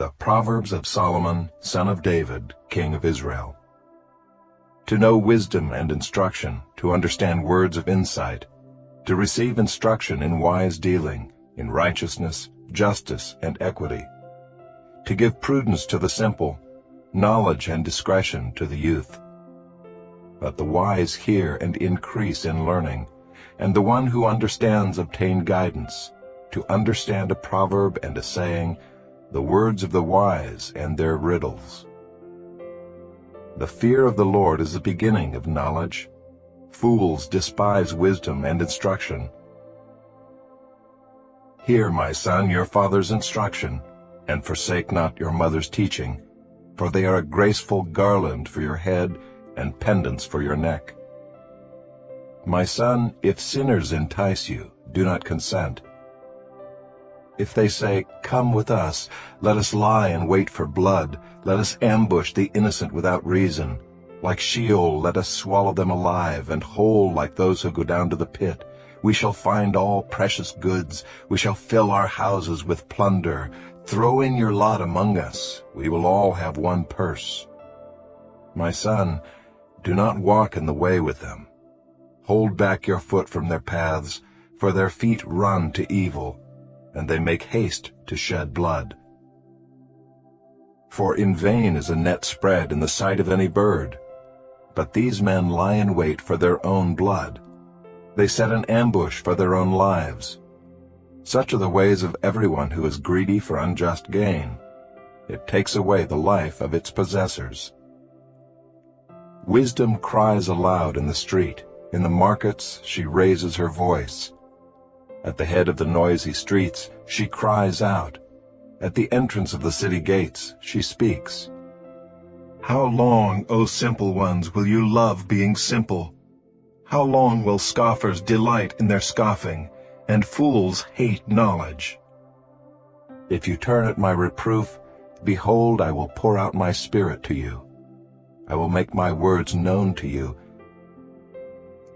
The Proverbs of Solomon, son of David, king of Israel. To know wisdom and instruction, to understand words of insight, to receive instruction in wise dealing, in righteousness, justice, and equity, to give prudence to the simple, knowledge and discretion to the youth. Let the wise hear and increase in learning, and the one who understands obtain guidance, to understand a proverb and a saying, the words of the wise and their riddles. The fear of the Lord is the beginning of knowledge. Fools despise wisdom and instruction. Hear, my son, your father's instruction, and forsake not your mother's teaching, for they are a graceful garland for your head and pendants for your neck. My son, if sinners entice you, do not consent. If they say, "Come with us, let us lie and wait for blood, let us ambush the innocent without reason. Like Sheol, let us swallow them alive, and whole like those who go down to the pit. We shall find all precious goods, we shall fill our houses with plunder. Throw in your lot among us, we will all have one purse." My son, do not walk in the way with them. Hold back your foot from their paths, for their feet run to evil, and they make haste to shed blood. For in vain is a net spread in the sight of any bird, but these men lie in wait for their own blood. They set an ambush for their own lives. Such are the ways of everyone who is greedy for unjust gain. It takes away the life of its possessors. Wisdom cries aloud in the street. In the markets she raises her voice. At the head of the noisy streets she cries out. At the entrance of the city gates she speaks. How long, O simple ones, will you love being simple? How long will scoffers delight in their scoffing, and fools hate knowledge? If you turn at my reproof, behold, I will pour out my spirit to you. I will make my words known to you.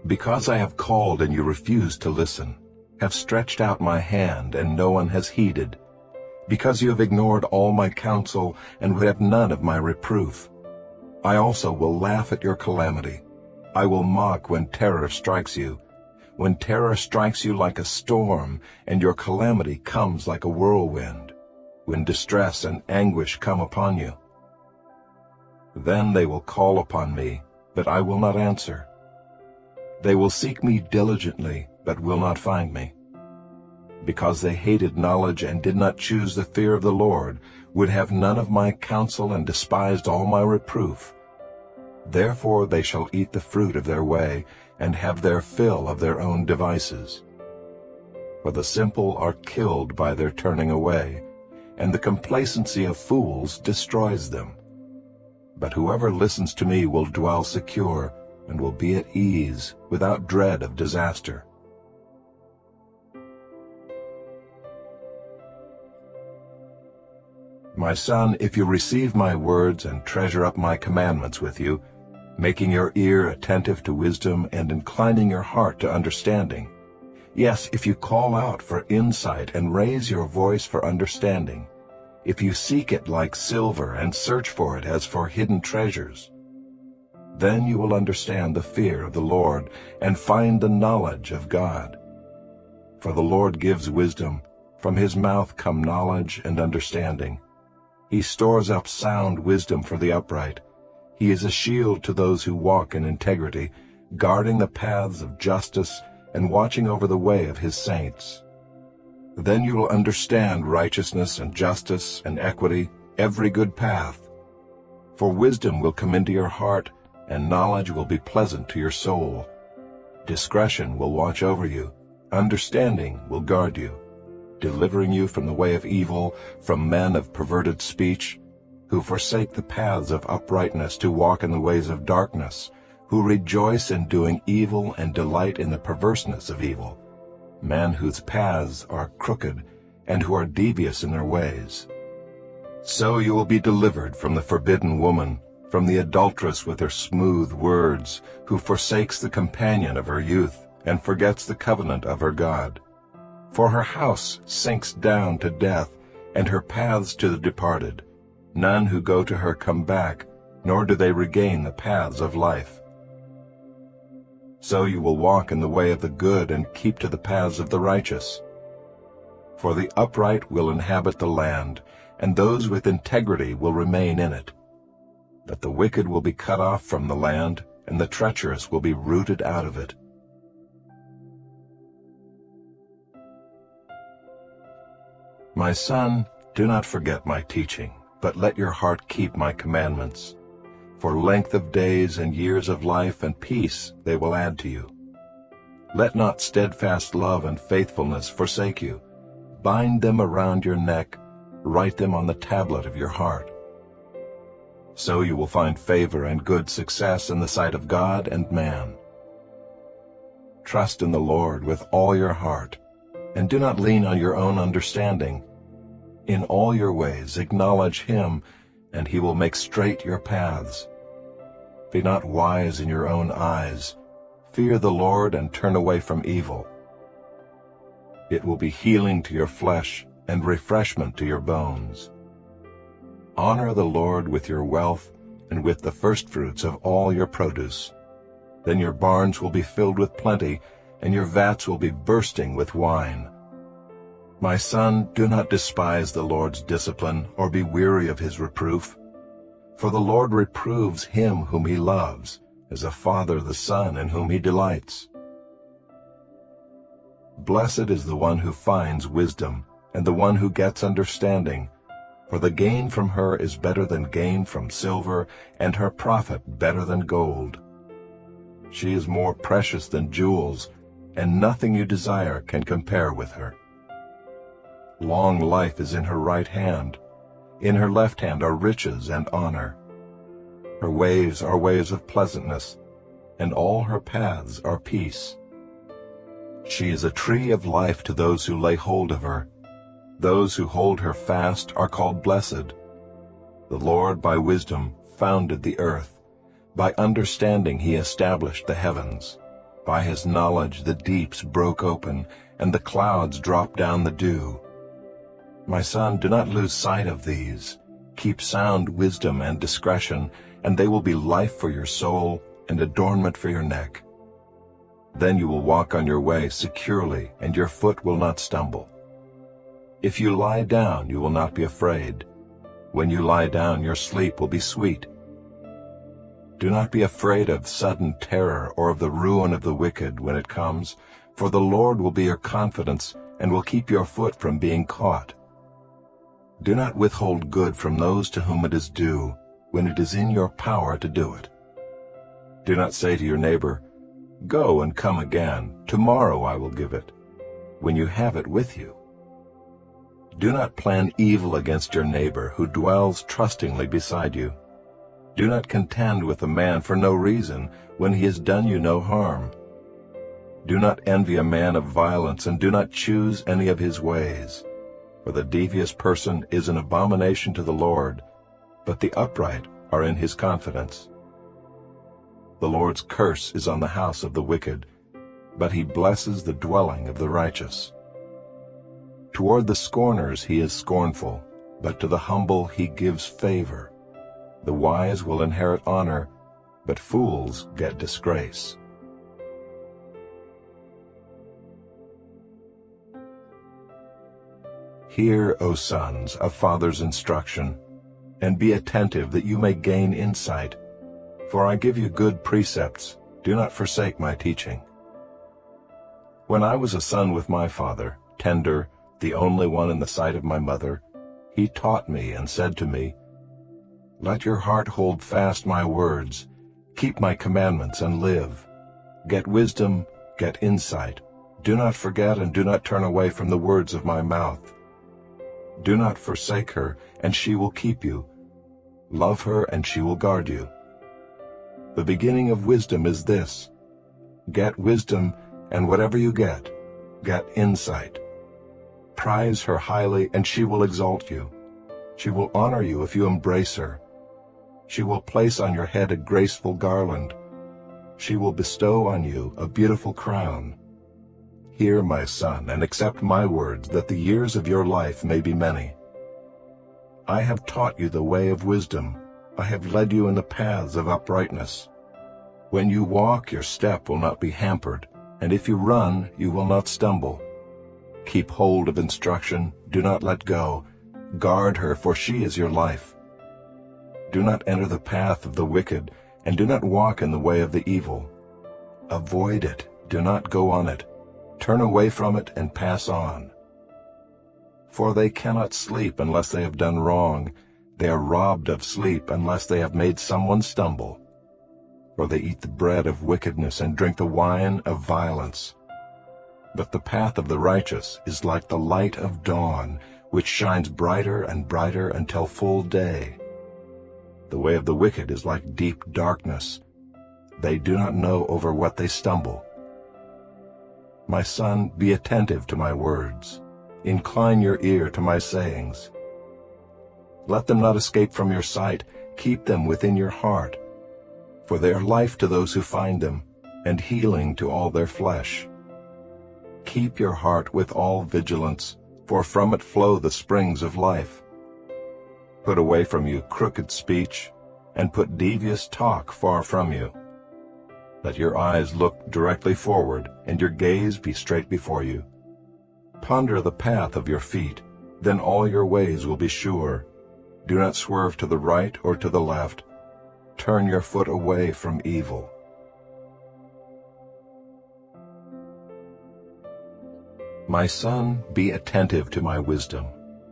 Because I have called and you refuse to listen, have stretched out my hand and no one has heeded, because you have ignored all my counsel and would have none of my reproof, I also will laugh at your calamity. I will mock when terror strikes you, when terror strikes you like a storm, and your calamity comes like a whirlwind, when distress and anguish come upon you. Then they will call upon me, but I will not answer. They will seek me diligently, but will not find me. Because they hated knowledge and did not choose the fear of the Lord, would have none of my counsel and despised all my reproof. Therefore they shall eat the fruit of their way, and have their fill of their own devices. For the simple are killed by their turning away, and the complacency of fools destroys them. But whoever listens to me will dwell secure, and will be at ease, without dread of disaster. My son, if you receive my words and treasure up my commandments with you, making your ear attentive to wisdom and inclining your heart to understanding, yes, if you call out for insight and raise your voice for understanding, if you seek it like silver and search for it as for hidden treasures, then you will understand the fear of the Lord and find the knowledge of God. For the Lord gives wisdom, from his mouth come knowledge and understanding. He stores up sound wisdom for the upright. He is a shield to those who walk in integrity, guarding the paths of justice and watching over the way of his saints. Then you will understand righteousness and justice and equity, every good path. For wisdom will come into your heart, and knowledge will be pleasant to your soul. Discretion will watch over you, understanding will guard you, delivering you from the way of evil, from men of perverted speech, who forsake the paths of uprightness to walk in the ways of darkness, who rejoice in doing evil and delight in the perverseness of evil, men whose paths are crooked and who are devious in their ways. So you will be delivered from the forbidden woman, from the adulteress with her smooth words, who forsakes the companion of her youth and forgets the covenant of her God. For her house sinks down to death, and her paths to the departed. None who go to her come back, nor do they regain the paths of life. So you will walk in the way of the good and keep to the paths of the righteous. For the upright will inhabit the land, and those with integrity will remain in it. But the wicked will be cut off from the land, and the treacherous will be rooted out of it. My son, do not forget my teaching, but let your heart keep my commandments. For length of days and years of life and peace they will add to you. Let not steadfast love and faithfulness forsake you. Bind them around your neck, write them on the tablet of your heart. So you will find favor and good success in the sight of God and man. Trust in the Lord with all your heart, and do not lean on your own understanding. In all your ways acknowledge Him, and He will make straight your paths. Be not wise in your own eyes. Fear the Lord and turn away from evil. It will be healing to your flesh and refreshment to your bones. Honor the Lord with your wealth and with the firstfruits of all your produce. Then your barns will be filled with plenty, and your vats will be bursting with wine. My son, do not despise the Lord's discipline, or be weary of His reproof. For the Lord reproves him whom He loves, as a father the son in whom He delights. Blessed is the one who finds wisdom, and the one who gets understanding, for the gain from her is better than gain from silver, and her profit better than gold. She is more precious than jewels, and nothing you desire can compare with her. Long life is in her right hand. In her left hand are riches and honor. Her ways are ways of pleasantness, and all her paths are peace. She is a tree of life to those who lay hold of her. Those who hold her fast are called blessed. The Lord by wisdom founded the earth. By understanding He established the heavens. By His knowledge the deeps broke open, and the clouds dropped down the dew. My son, do not lose sight of these. Keep sound wisdom and discretion, and they will be life for your soul and adornment for your neck. Then you will walk on your way securely, and your foot will not stumble. If you lie down, you will not be afraid. When you lie down, your sleep will be sweet. Do not be afraid of sudden terror or of the ruin of the wicked when it comes, for the Lord will be your confidence and will keep your foot from being caught. Do not withhold good from those to whom it is due, when it is in your power to do it. Do not say to your neighbor, "Go and come again, tomorrow I will give it," when you have it with you. Do not plan evil against your neighbor who dwells trustingly beside you. Do not contend with a man for no reason when he has done you no harm. Do not envy a man of violence, and do not choose any of his ways. For the devious person is an abomination to the Lord, but the upright are in His confidence. The Lord's curse is on the house of the wicked, but He blesses the dwelling of the righteous. Toward the scorners He is scornful, but to the humble He gives favor. The wise will inherit honor, but fools get disgrace. Hear, O sons, a father's instruction, and be attentive that you may gain insight. For I give you good precepts, do not forsake my teaching. When I was a son with my father, tender, the only one in the sight of my mother, he taught me and said to me, "Let your heart hold fast my words, keep my commandments and live. Get wisdom, get insight. Do not forget and do not turn away from the words of my mouth. Do not forsake her, and she will keep you. Love her, and she will guard you. The beginning of wisdom is this: get wisdom, and whatever you get insight. Prize her highly, and she will exalt you. She will honor you if you embrace her. She will place on your head a graceful garland. She will bestow on you a beautiful crown. Hear, my son, and accept my words, that the years of your life may be many. I have taught you the way of wisdom. I have led you in the paths of uprightness. When you walk, your step will not be hampered, and if you run, you will not stumble. Keep hold of instruction, do not let go. Guard her, for she is your life. Do not enter the path of the wicked, and do not walk in the way of the evil. Avoid it, do not go on it. Turn away from it and pass on. For they cannot sleep unless they have done wrong. They are robbed of sleep unless they have made someone stumble. For they eat the bread of wickedness and drink the wine of violence. But the path of the righteous is like the light of dawn, which shines brighter and brighter until full day. The way of the wicked is like deep darkness. They do not know over what they stumble. My son, be attentive to my words. Incline your ear to my sayings. Let them not escape from your sight. Keep them within your heart. For they are life to those who find them, and healing to all their flesh. Keep your heart with all vigilance, for from it flow the springs of life. Put away from you crooked speech, and put devious talk far from you. Let your eyes look directly forward, and your gaze be straight before you. Ponder the path of your feet, then all your ways will be sure. Do not swerve to the right or to the left. Turn your foot away from evil. My son, be attentive to my wisdom.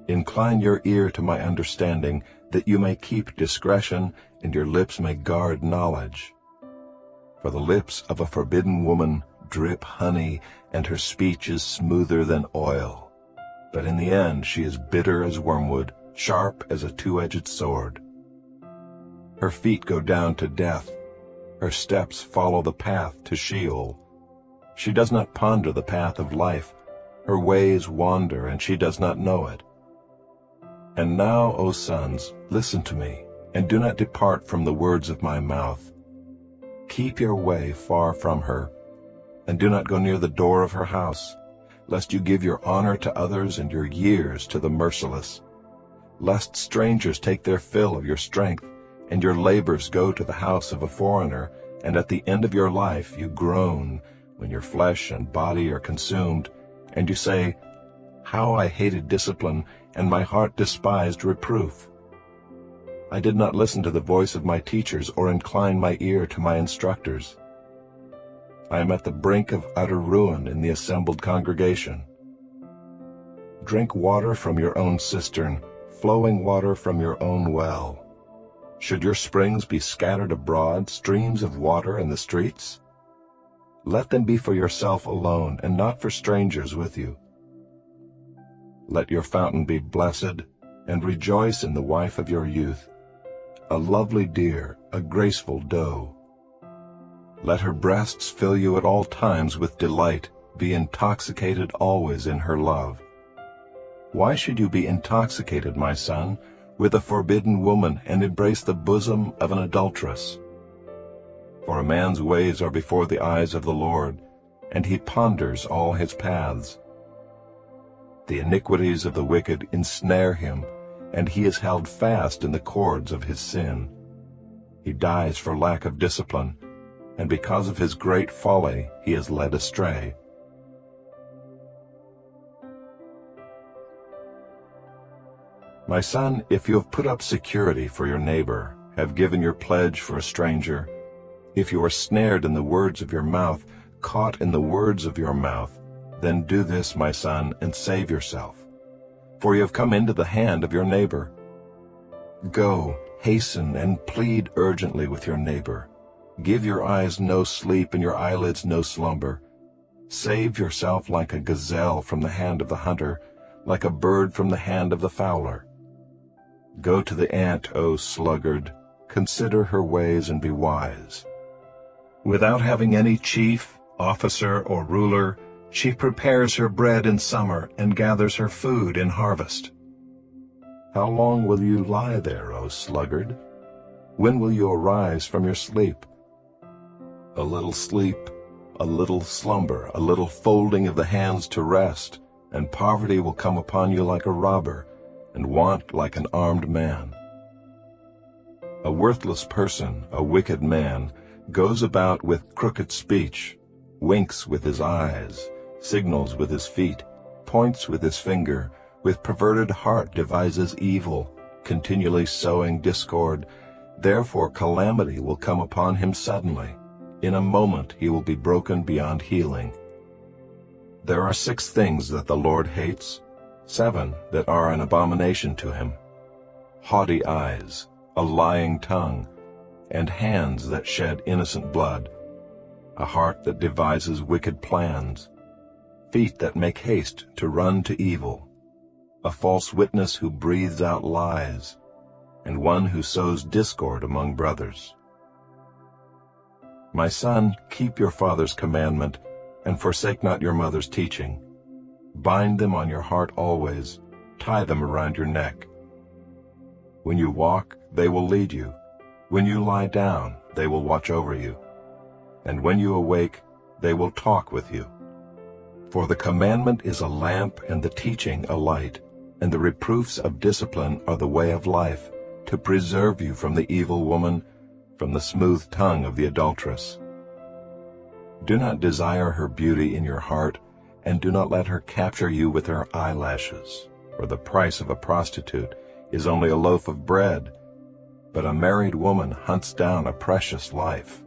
Incline your ear to my understanding, that you may keep discretion, and your lips may guard knowledge. For the lips of a forbidden woman drip honey, and her speech is smoother than oil. But in the end she is bitter as wormwood, sharp as a two-edged sword. Her feet go down to death. Her steps follow the path to Sheol. She does not ponder the path of life. Her ways wander, and she does not know it. And now, O sons, listen to me, and do not depart from the words of my mouth. Keep your way far from her, and do not go near the door of her house, lest you give your honor to others and your years to the merciless. Lest strangers take their fill of your strength, and your labors go to the house of a foreigner, and at the end of your life you groan, when your flesh and body are consumed, and you say, How I hated discipline, and my heart despised reproof. I did not listen to the voice of my teachers, or incline my ear to my instructors. I am at the brink of utter ruin in the assembled congregation. Drink water from your own cistern, flowing water from your own well. Should your springs be scattered abroad, streams of water in the streets? Let them be for yourself alone, and not for strangers with you. Let your fountain be blessed, and rejoice in the wife of your youth, a lovely deer, a graceful doe. Let her breasts fill you at all times with delight, be intoxicated always in her love. Why should you be intoxicated, my son, with a forbidden woman, and embrace the bosom of an adulteress? For a man's ways are before the eyes of the Lord, and he ponders all his paths. The iniquities of the wicked ensnare him, and he is held fast in the cords of his sin. He dies for lack of discipline, and because of his great folly he is led astray. My son, if you have put up security for your neighbor, have given your pledge for a stranger, if you are snared in the words of your mouth, caught in the words of your mouth, then do this, my son, and save yourself. For you have come into the hand of your neighbor. Go, hasten, and plead urgently with your neighbor. Give your eyes no sleep, and your eyelids no slumber. Save yourself like a gazelle from the hand of the hunter, like a bird from the hand of the fowler. Go to the ant, O sluggard, consider her ways and be wise. Without having any chief, officer, or ruler, she prepares her bread in summer and gathers her food in harvest. How long will you lie there, O sluggard? When will you arise from your sleep? A little sleep, a little slumber, a little folding of the hands to rest, and poverty will come upon you like a robber, and want like an armed man. A worthless person, a wicked man, goes about with crooked speech, winks with his eyes, signals with his feet, points with his finger, with perverted heart devises evil, continually sowing discord. Therefore calamity will come upon him suddenly. In a moment he will be broken beyond healing. There are 6 things that the Lord hates, 7 that are an abomination to him: haughty eyes, a lying tongue, and hands that shed innocent blood, a heart that devises wicked plans, feet that make haste to run to evil, a false witness who breathes out lies, and one who sows discord among brothers. My son, keep your father's commandment, and forsake not your mother's teaching. Bind them on your heart always, tie them around your neck. When you walk, they will lead you. When you lie down, they will watch over you. And when you awake, they will talk with you. For the commandment is a lamp and the teaching a light, and the reproofs of discipline are the way of life, to preserve you from the evil woman, from the smooth tongue of the adulteress. Do not desire her beauty in your heart, and do not let her capture you with her eyelashes, for the price of a prostitute is only a loaf of bread, but a married woman hunts down a precious life.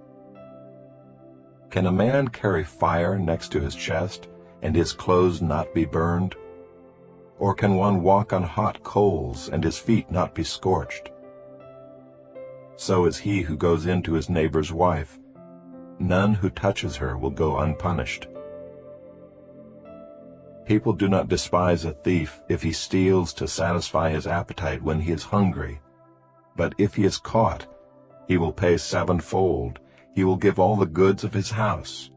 Can a man carry fire next to his chest, and his clothes not be burned? Or can one walk on hot coals, and his feet not be scorched? So is he who goes in to his neighbor's wife. None who touches her will go unpunished. People do not despise a thief if he steals to satisfy his appetite when he is hungry. But if he is caught, he will pay 7-fold. He will give all the goods of his house.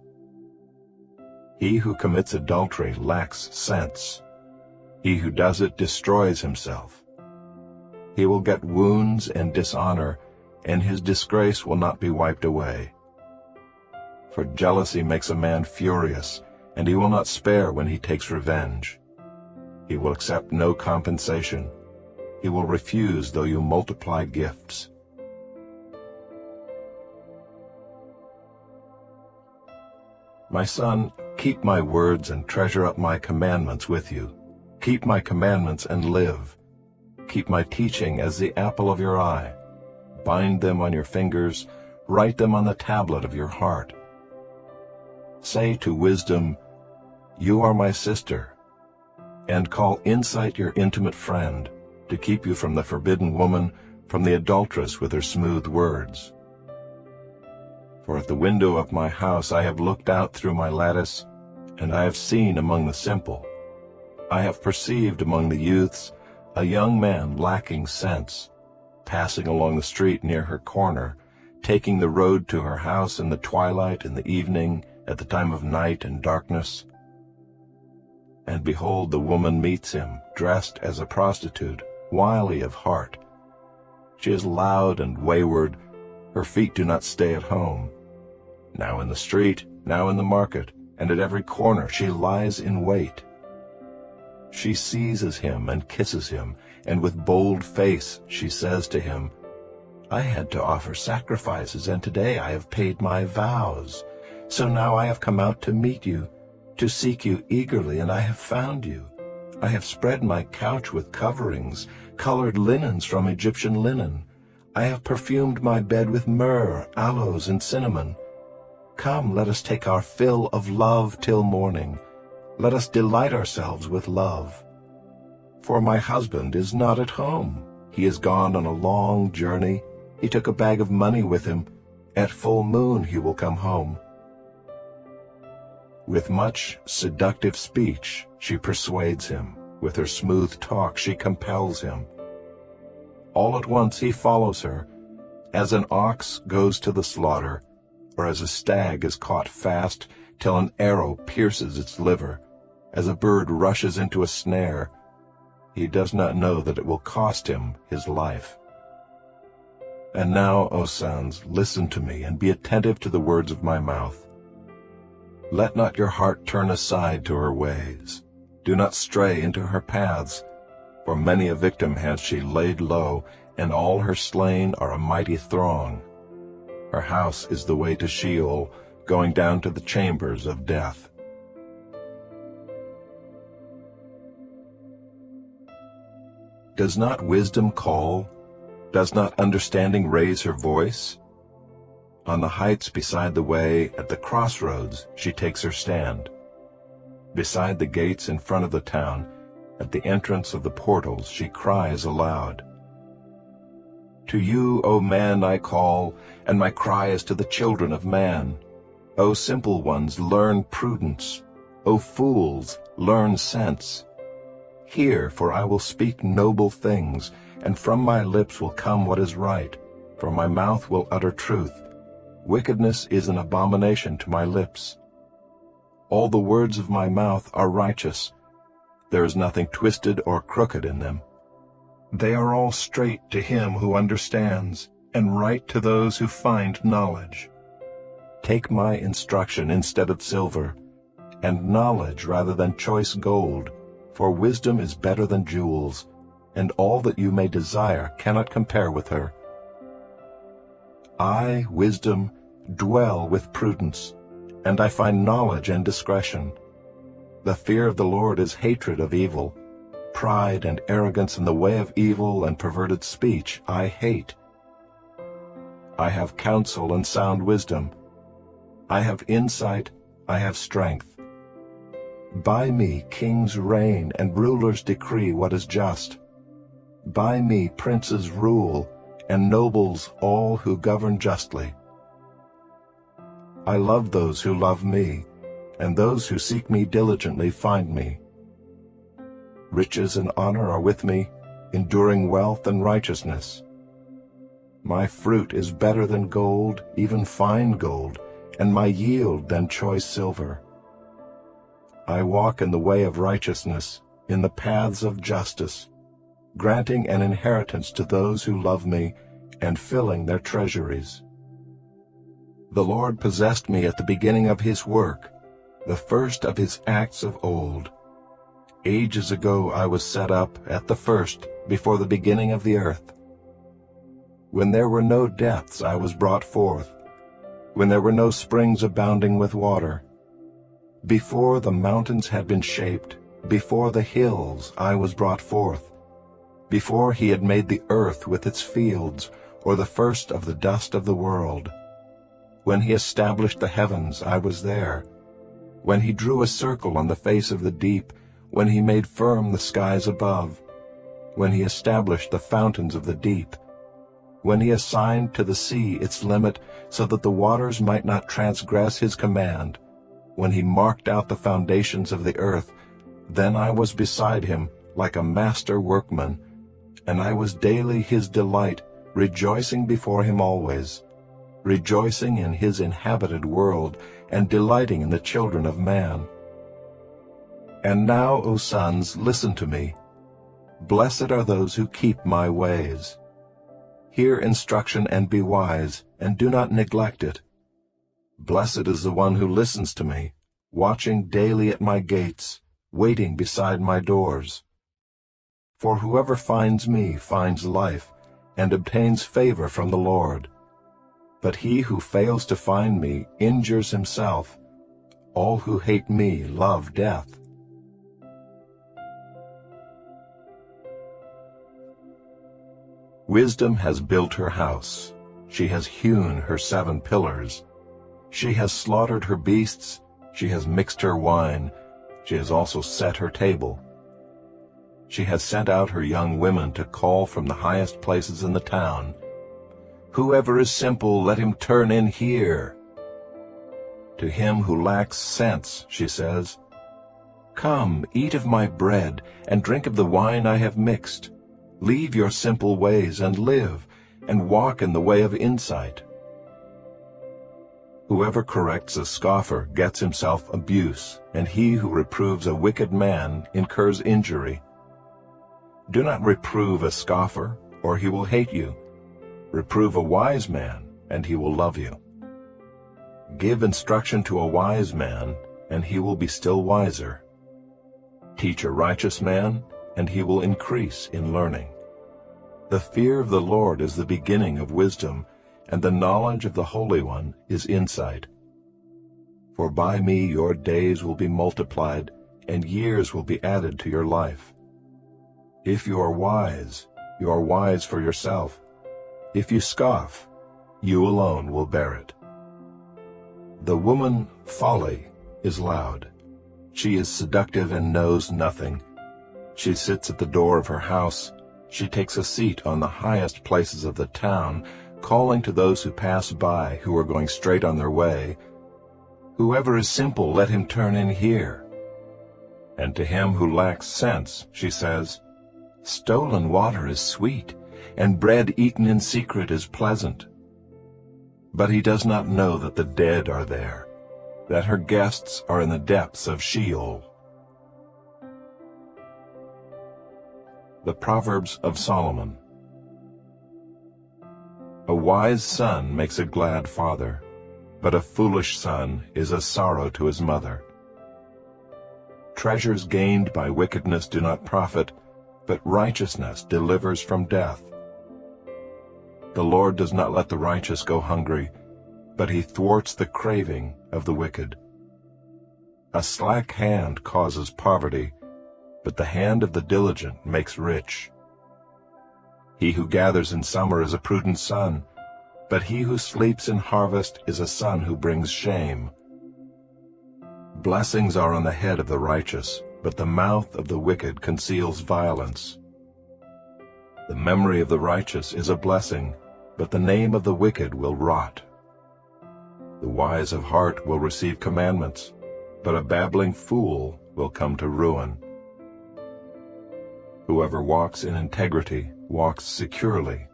He who commits adultery lacks sense. He who does it destroys himself. He will get wounds and dishonor, and his disgrace will not be wiped away. For jealousy makes a man furious, and he will not spare when he takes revenge. He will accept no compensation. He will refuse though you multiply gifts. My son, keep my words and treasure up my commandments with you. Keep my commandments and live. Keep my teaching as the apple of your eye. Bind them on your fingers, write them on the tablet of your heart. Say to wisdom, "You are my sister," and call insight your intimate friend, to keep you from the forbidden woman, from the adulteress with her smooth words. For at the window of my house I have looked out through my lattice, and I have seen among the simple. I have perceived among the youths a young man lacking sense, passing along the street near her corner, taking the road to her house in the twilight, in the evening, at the time of night and darkness. And behold, the woman meets him, dressed as a prostitute, wily of heart. She is loud and wayward, her feet do not stay at home. Now in the street, now in the market, and at every corner she lies in wait. She seizes him and kisses him, and with bold face she says to him, "I had to offer sacrifices, and today I have paid my vows. So now I have come out to meet you, to seek you eagerly, and I have found you. I have spread my couch with coverings, colored linens from Egyptian linen. I have perfumed my bed with myrrh, aloes, and cinnamon. Come, let us take our fill of love till morning. Let us delight ourselves with love. For my husband is not at home. He is gone on a long journey. He took a bag of money with him. At full moon he will come home." With much seductive speech she persuades him. With her smooth talk she compels him. All at once he follows her, as an ox goes to the slaughter, or as a stag is caught fast till an arrow pierces its liver, as a bird rushes into a snare. He does not know that it will cost him his life. And now, O sons, listen to me, and be attentive to the words of my mouth. Let not your heart turn aside to her ways. Do not stray into her paths. For many a victim has she laid low, and all her slain are a mighty throng. Her house is the way to Sheol, going down to the chambers of death. Does not wisdom call? Does not understanding raise her voice? On the heights beside the way, at the crossroads, she takes her stand. Beside the gates in front of the town, at the entrance of the portals, she cries aloud. To you, O man, I call, and my cry is to the children of man. O simple ones, learn prudence. O fools, learn sense. Hear, for I will speak noble things, and from my lips will come what is right, for my mouth will utter truth. Wickedness is an abomination to my lips. All the words of my mouth are righteous. There is nothing twisted or crooked in them. They are all straight to him who understands, and right to those who find knowledge. Take my instruction instead of silver, and knowledge rather than choice gold, for wisdom is better than jewels, and all that you may desire cannot compare with her. I, wisdom, dwell with prudence, and I find knowledge and discretion. The fear of the Lord is hatred of evil. Pride and arrogance in the way of evil and perverted speech I hate. I have counsel and sound wisdom. I have insight, I have strength. By me kings reign and rulers decree what is just. By me princes rule, and nobles all who govern justly. I love those who love me, and those who seek me diligently find me. Riches and honor are with me, enduring wealth and righteousness. My fruit is better than gold, even fine gold, and my yield than choice silver. I walk in the way of righteousness, in the paths of justice, granting an inheritance to those who love me, and filling their treasuries. The Lord possessed me at the beginning of his work, the first of his acts of old. Ages ago I was set up at the first, before the beginning of the earth. When there were no depths I was brought forth, when there were no springs abounding with water. Before the mountains had been shaped, before the hills I was brought forth, before he had made the earth with its fields, or the first of the dust of the world. When he established the heavens, I was there. When he drew a circle on the face of the deep, when he made firm the skies above, when he established the fountains of the deep, when he assigned to the sea its limit, so that the waters might not transgress his command, when he marked out the foundations of the earth, then I was beside him like a master workman, and I was daily his delight, rejoicing before him always, rejoicing in his inhabited world, and delighting in the children of man. And now, O sons, listen to me. Blessed are those who keep my ways. Hear instruction and be wise, and do not neglect it. Blessed is the one who listens to me, watching daily at my gates, waiting beside my doors. For whoever finds me finds life, and obtains favor from the Lord. But he who fails to find me injures himself. All who hate me love death. Wisdom has built her house. She has hewn her 7 pillars. She has slaughtered her beasts. She has mixed her wine. She has also set her table. She has sent out her young women to call from the highest places in the town. Whoever is simple, let him turn in here. To him who lacks sense, she says, Come, eat of my bread, and drink of the wine I have mixed. Leave your simple ways and live, and walk in the way of insight. Whoever corrects a scoffer gets himself abuse, and he who reproves a wicked man incurs injury. Do not reprove a scoffer, or he will hate you. Reprove a wise man, and he will love you. Give instruction to a wise man, and he will be still wiser. Teach a righteous man, and he will increase in learning. The fear of the Lord is the beginning of wisdom, and the knowledge of the Holy One is insight. For by me your days will be multiplied, and years will be added to your life. If you are wise for yourself. If you scoff, you alone will bear it. The woman folly is loud. She is seductive and knows nothing. She sits at the door of her house. She takes a seat on the highest places of the town, calling to those who pass by, who are going straight on their way, "Whoever is simple, let him turn in here." And to him who lacks sense, she says, "Stolen water is sweet, and bread eaten in secret is pleasant." But he does not know that the dead are there, that her guests are in the depths of Sheol. The Proverbs of Solomon. A wise son makes a glad father, but a foolish son is a sorrow to his mother. Treasures gained by wickedness do not profit, but righteousness delivers from death. The Lord does not let the righteous go hungry, but he thwarts the craving of the wicked. A slack hand causes poverty, but the hand of the diligent makes rich. He who gathers in summer is a prudent son, but he who sleeps in harvest is a son who brings shame. Blessings are on the head of the righteous, but the mouth of the wicked conceals violence. The memory of the righteous is a blessing, but the name of the wicked will rot. The wise of heart will receive commandments, but a babbling fool will come to ruin. Whoever walks in integrity walks securely,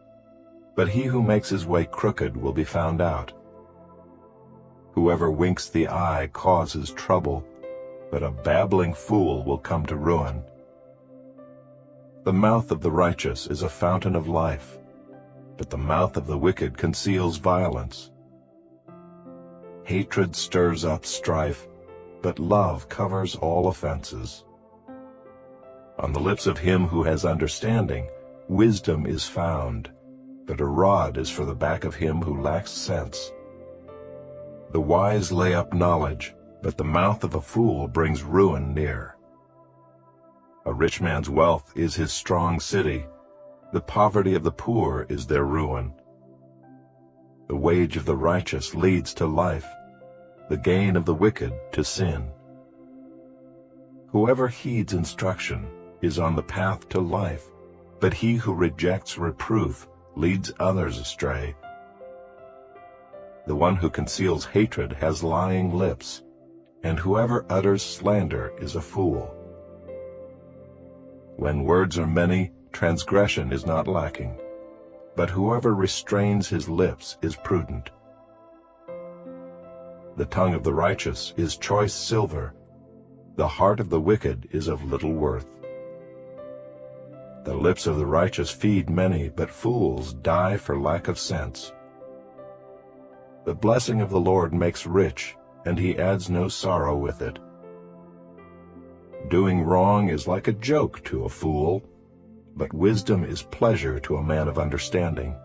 but he who makes his way crooked will be found out. Whoever winks the eye causes trouble, but a babbling fool will come to ruin. The mouth of the righteous is a fountain of life, but the mouth of the wicked conceals violence. Hatred stirs up strife, but love covers all offenses. On the lips of him who has understanding, wisdom is found, but a rod is for the back of him who lacks sense. The wise lay up knowledge, but the mouth of a fool brings ruin near. A rich man's wealth is his strong city. The poverty of the poor is their ruin. The wage of the righteous leads to life, the gain of the wicked to sin. Whoever heeds instruction is on the path to life, but he who rejects reproof leads others astray. The one who conceals hatred has lying lips, and whoever utters slander is a fool. When words are many, transgression is not lacking, but whoever restrains his lips is prudent. The tongue of the righteous is choice silver, the heart of the wicked is of little worth. The lips of the righteous feed many, but fools die for lack of sense. The blessing of the Lord makes rich, and he adds no sorrow with it. Doing wrong is like a joke to a fool, but wisdom is pleasure to a man of understanding.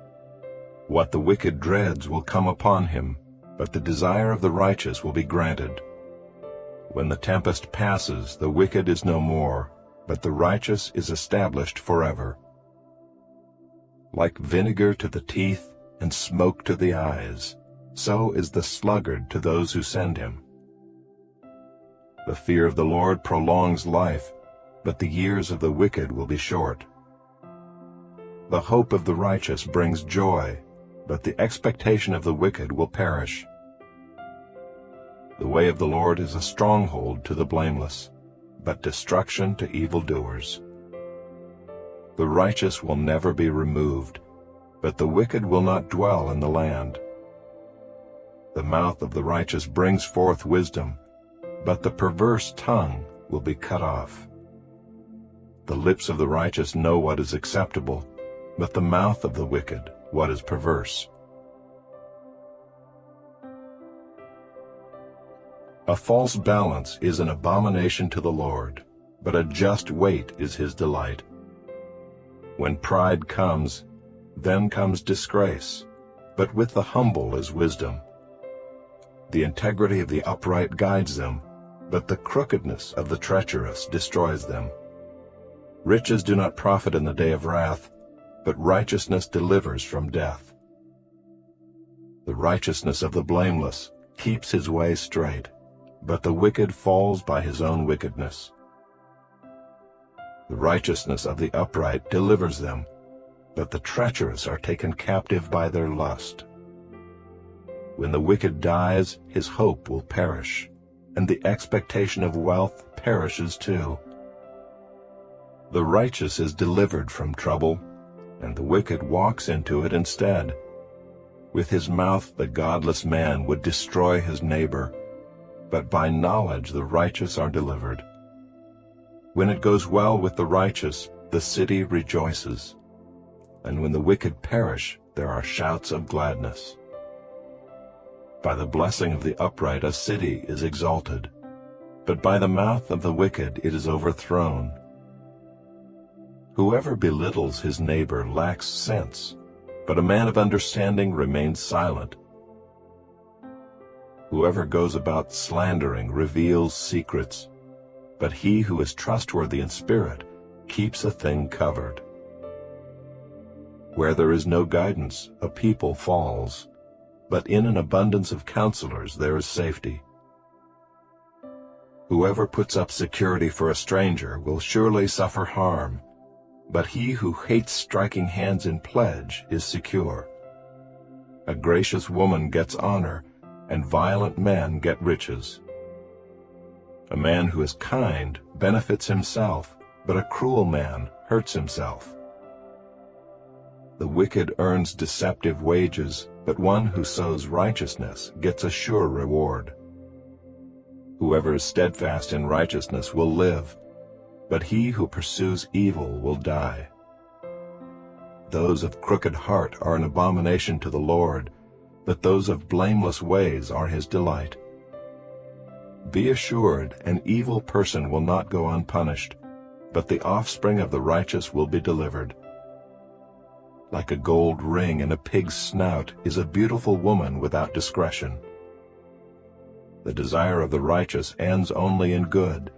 What the wicked dreads will come upon him, but the desire of the righteous will be granted. When the tempest passes, the wicked is no more, but the righteous is established forever. Like vinegar to the teeth and smoke to the eyes, so is the sluggard to those who send him. The fear of the Lord prolongs life, but the years of the wicked will be short. The hope of the righteous brings joy, but the expectation of the wicked will perish. The way of the Lord is a stronghold to the blameless, but destruction to evildoers. The righteous will never be removed, but the wicked will not dwell in the land. The mouth of the righteous brings forth wisdom, but the perverse tongue will be cut off. The lips of the righteous know what is acceptable, but the mouth of the wicked what is perverse. A false balance is an abomination to the Lord, but a just weight is his delight. When pride comes, then comes disgrace, but with the humble is wisdom. The integrity of the upright guides them, but the crookedness of the treacherous destroys them. Riches do not profit in the day of wrath, but righteousness delivers from death. The righteousness of the blameless keeps his way straight, but the wicked falls by his own wickedness. The righteousness of the upright delivers them, but the treacherous are taken captive by their lust. When the wicked dies, his hope will perish, and the expectation of wealth perishes too. The righteous is delivered from trouble, and the wicked walks into it instead. With his mouth the godless man would destroy his neighbor, but by knowledge the righteous are delivered. When it goes well with the righteous, the city rejoices, and when the wicked perish, there are shouts of gladness. By the blessing of the upright a city is exalted, but by the mouth of the wicked it is overthrown. Whoever belittles his neighbor lacks sense, but a man of understanding remains silent. Whoever goes about slandering reveals secrets, but he who is trustworthy in spirit keeps a thing covered. Where there is no guidance, a people falls, but in an abundance of counselors there is safety. Whoever puts up security for a stranger will surely suffer harm, but he who hates striking hands in pledge is secure. A gracious woman gets honor, and violent men get riches. A man who is kind benefits himself, but a cruel man hurts himself. The wicked earns deceptive wages, but one who sows righteousness gets a sure reward. Whoever is steadfast in righteousness will live, but he who pursues evil will die. Those of crooked heart are an abomination to the Lord, but those of blameless ways are his delight. Be assured, an evil person will not go unpunished, but the offspring of the righteous will be delivered. Like a gold ring in a pig's snout is a beautiful woman without discretion. The desire of the righteous ends only in good,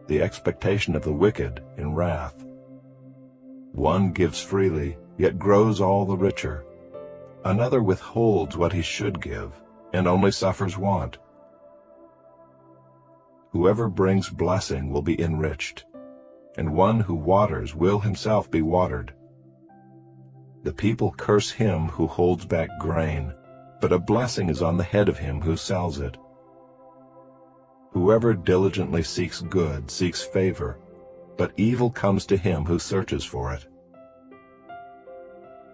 the expectation of the wicked in wrath. One gives freely, yet grows all the richer. Another withholds what he should give, and only suffers want. Whoever brings blessing will be enriched, and one who waters will himself be watered. The people curse him who holds back grain, but a blessing is on the head of him who sells it. Whoever diligently seeks good seeks favor, but evil comes to him who searches for it.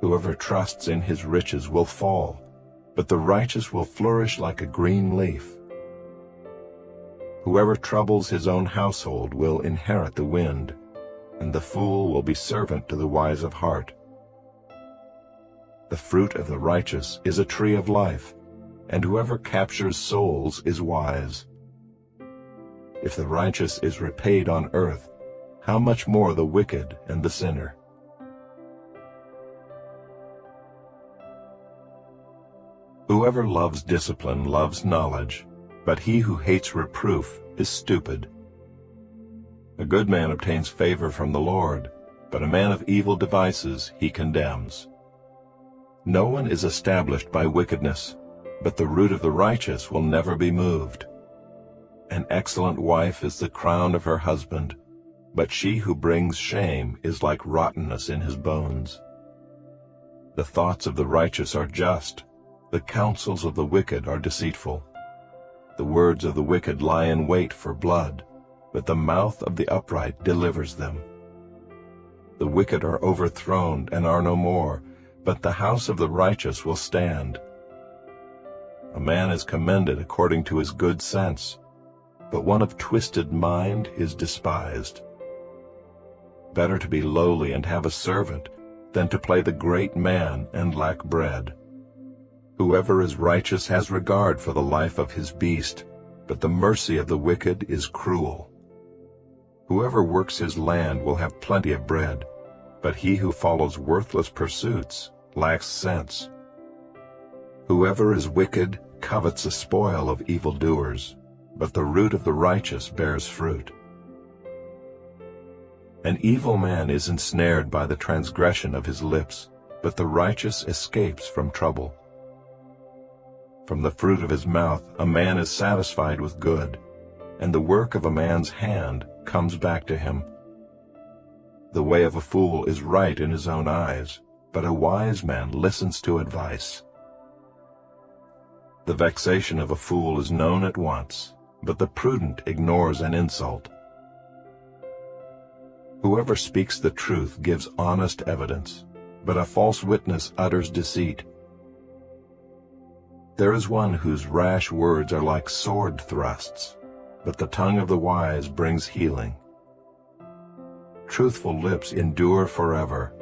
Whoever trusts in his riches will fall, but the righteous will flourish like a green leaf. Whoever troubles his own household will inherit the wind, and the fool will be servant to the wise of heart. The fruit of the righteous is a tree of life, and whoever captures souls is wise. If the righteous is repaid on earth, how much more the wicked and the sinner? Whoever loves discipline loves knowledge, but he who hates reproof is stupid. A good man obtains favor from the Lord, but a man of evil devices he condemns. No one is established by wickedness, but the root of the righteous will never be moved. An excellent wife is the crown of her husband, but she who brings shame is like rottenness in his bones. The thoughts of the righteous are just, the counsels of the wicked are deceitful. The words of the wicked lie in wait for blood, but the mouth of the upright delivers them. The wicked are overthrown and are no more, but the house of the righteous will stand. A man is commended according to his good sense, but one of twisted mind is despised. Better to be lowly and have a servant than to play the great man and lack bread. Whoever is righteous has regard for the life of his beast, but the mercy of the wicked is cruel. Whoever works his land will have plenty of bread, but he who follows worthless pursuits lacks sense. Whoever is wicked covets the spoil of evildoers, but the root of the righteous bears fruit. An evil man is ensnared by the transgression of his lips, but the righteous escapes from trouble. From the fruit of his mouth a man is satisfied with good, and the work of a man's hand comes back to him. The way of a fool is right in his own eyes, but a wise man listens to advice. The vexation of a fool is known at once, but the prudent ignores an insult. Whoever speaks the truth gives honest evidence, but a false witness utters deceit. There is one whose rash words are like sword thrusts, but the tongue of the wise brings healing. Truthful lips endure forever,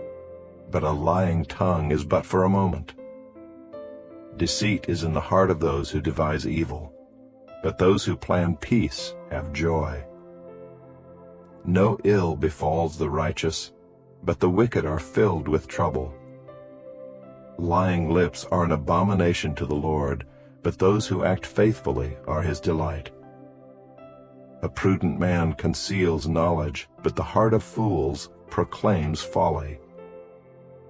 but a lying tongue is but for a moment. Deceit is in the heart of those who devise evil, but those who plan peace have joy. No ill befalls the righteous, but the wicked are filled with trouble. Lying lips are an abomination to the Lord, but those who act faithfully are his delight. A prudent man conceals knowledge, but the heart of fools proclaims folly.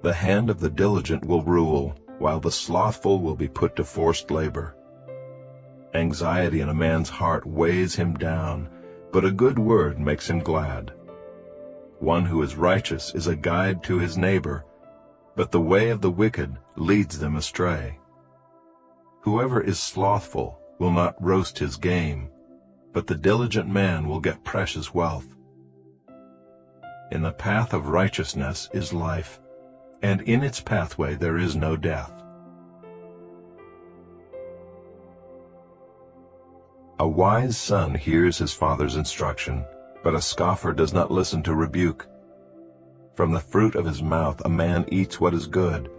The hand of the diligent will rule, while the slothful will be put to forced labor. Anxiety in a man's heart weighs him down, but a good word makes him glad. One who is righteous is a guide to his neighbor, but the way of the wicked leads them astray. Whoever is slothful will not roast his game, but the diligent man will get precious wealth. In the path of righteousness is life, and in its pathway there is no death. A wise son hears his father's instruction, but a scoffer does not listen to rebuke. From the fruit of his mouth a man eats what is good,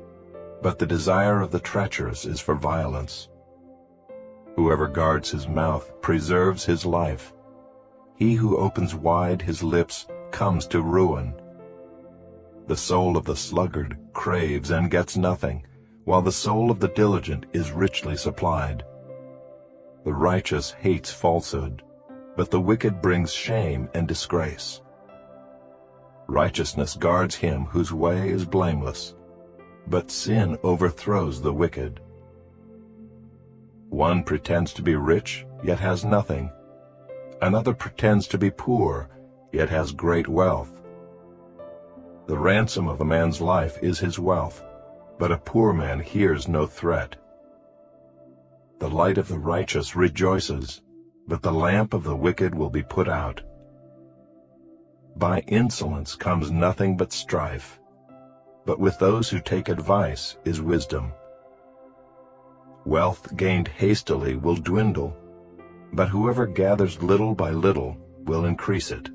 but the desire of the treacherous is for violence. Whoever guards his mouth preserves his life. He who opens wide his lips comes to ruin. The soul of the sluggard craves and gets nothing, while the soul of the diligent is richly supplied. The righteous hates falsehood, but the wicked brings shame and disgrace. Righteousness guards him whose way is blameless, but sin overthrows the wicked. One pretends to be rich, yet has nothing. Another pretends to be poor, yet has great wealth. The ransom of a man's life is his wealth, but a poor man hears no threat. The light of the righteous rejoices, but the lamp of the wicked will be put out. By insolence comes nothing but strife, but with those who take advice is wisdom. Wealth gained hastily will dwindle, but whoever gathers little by little will increase it.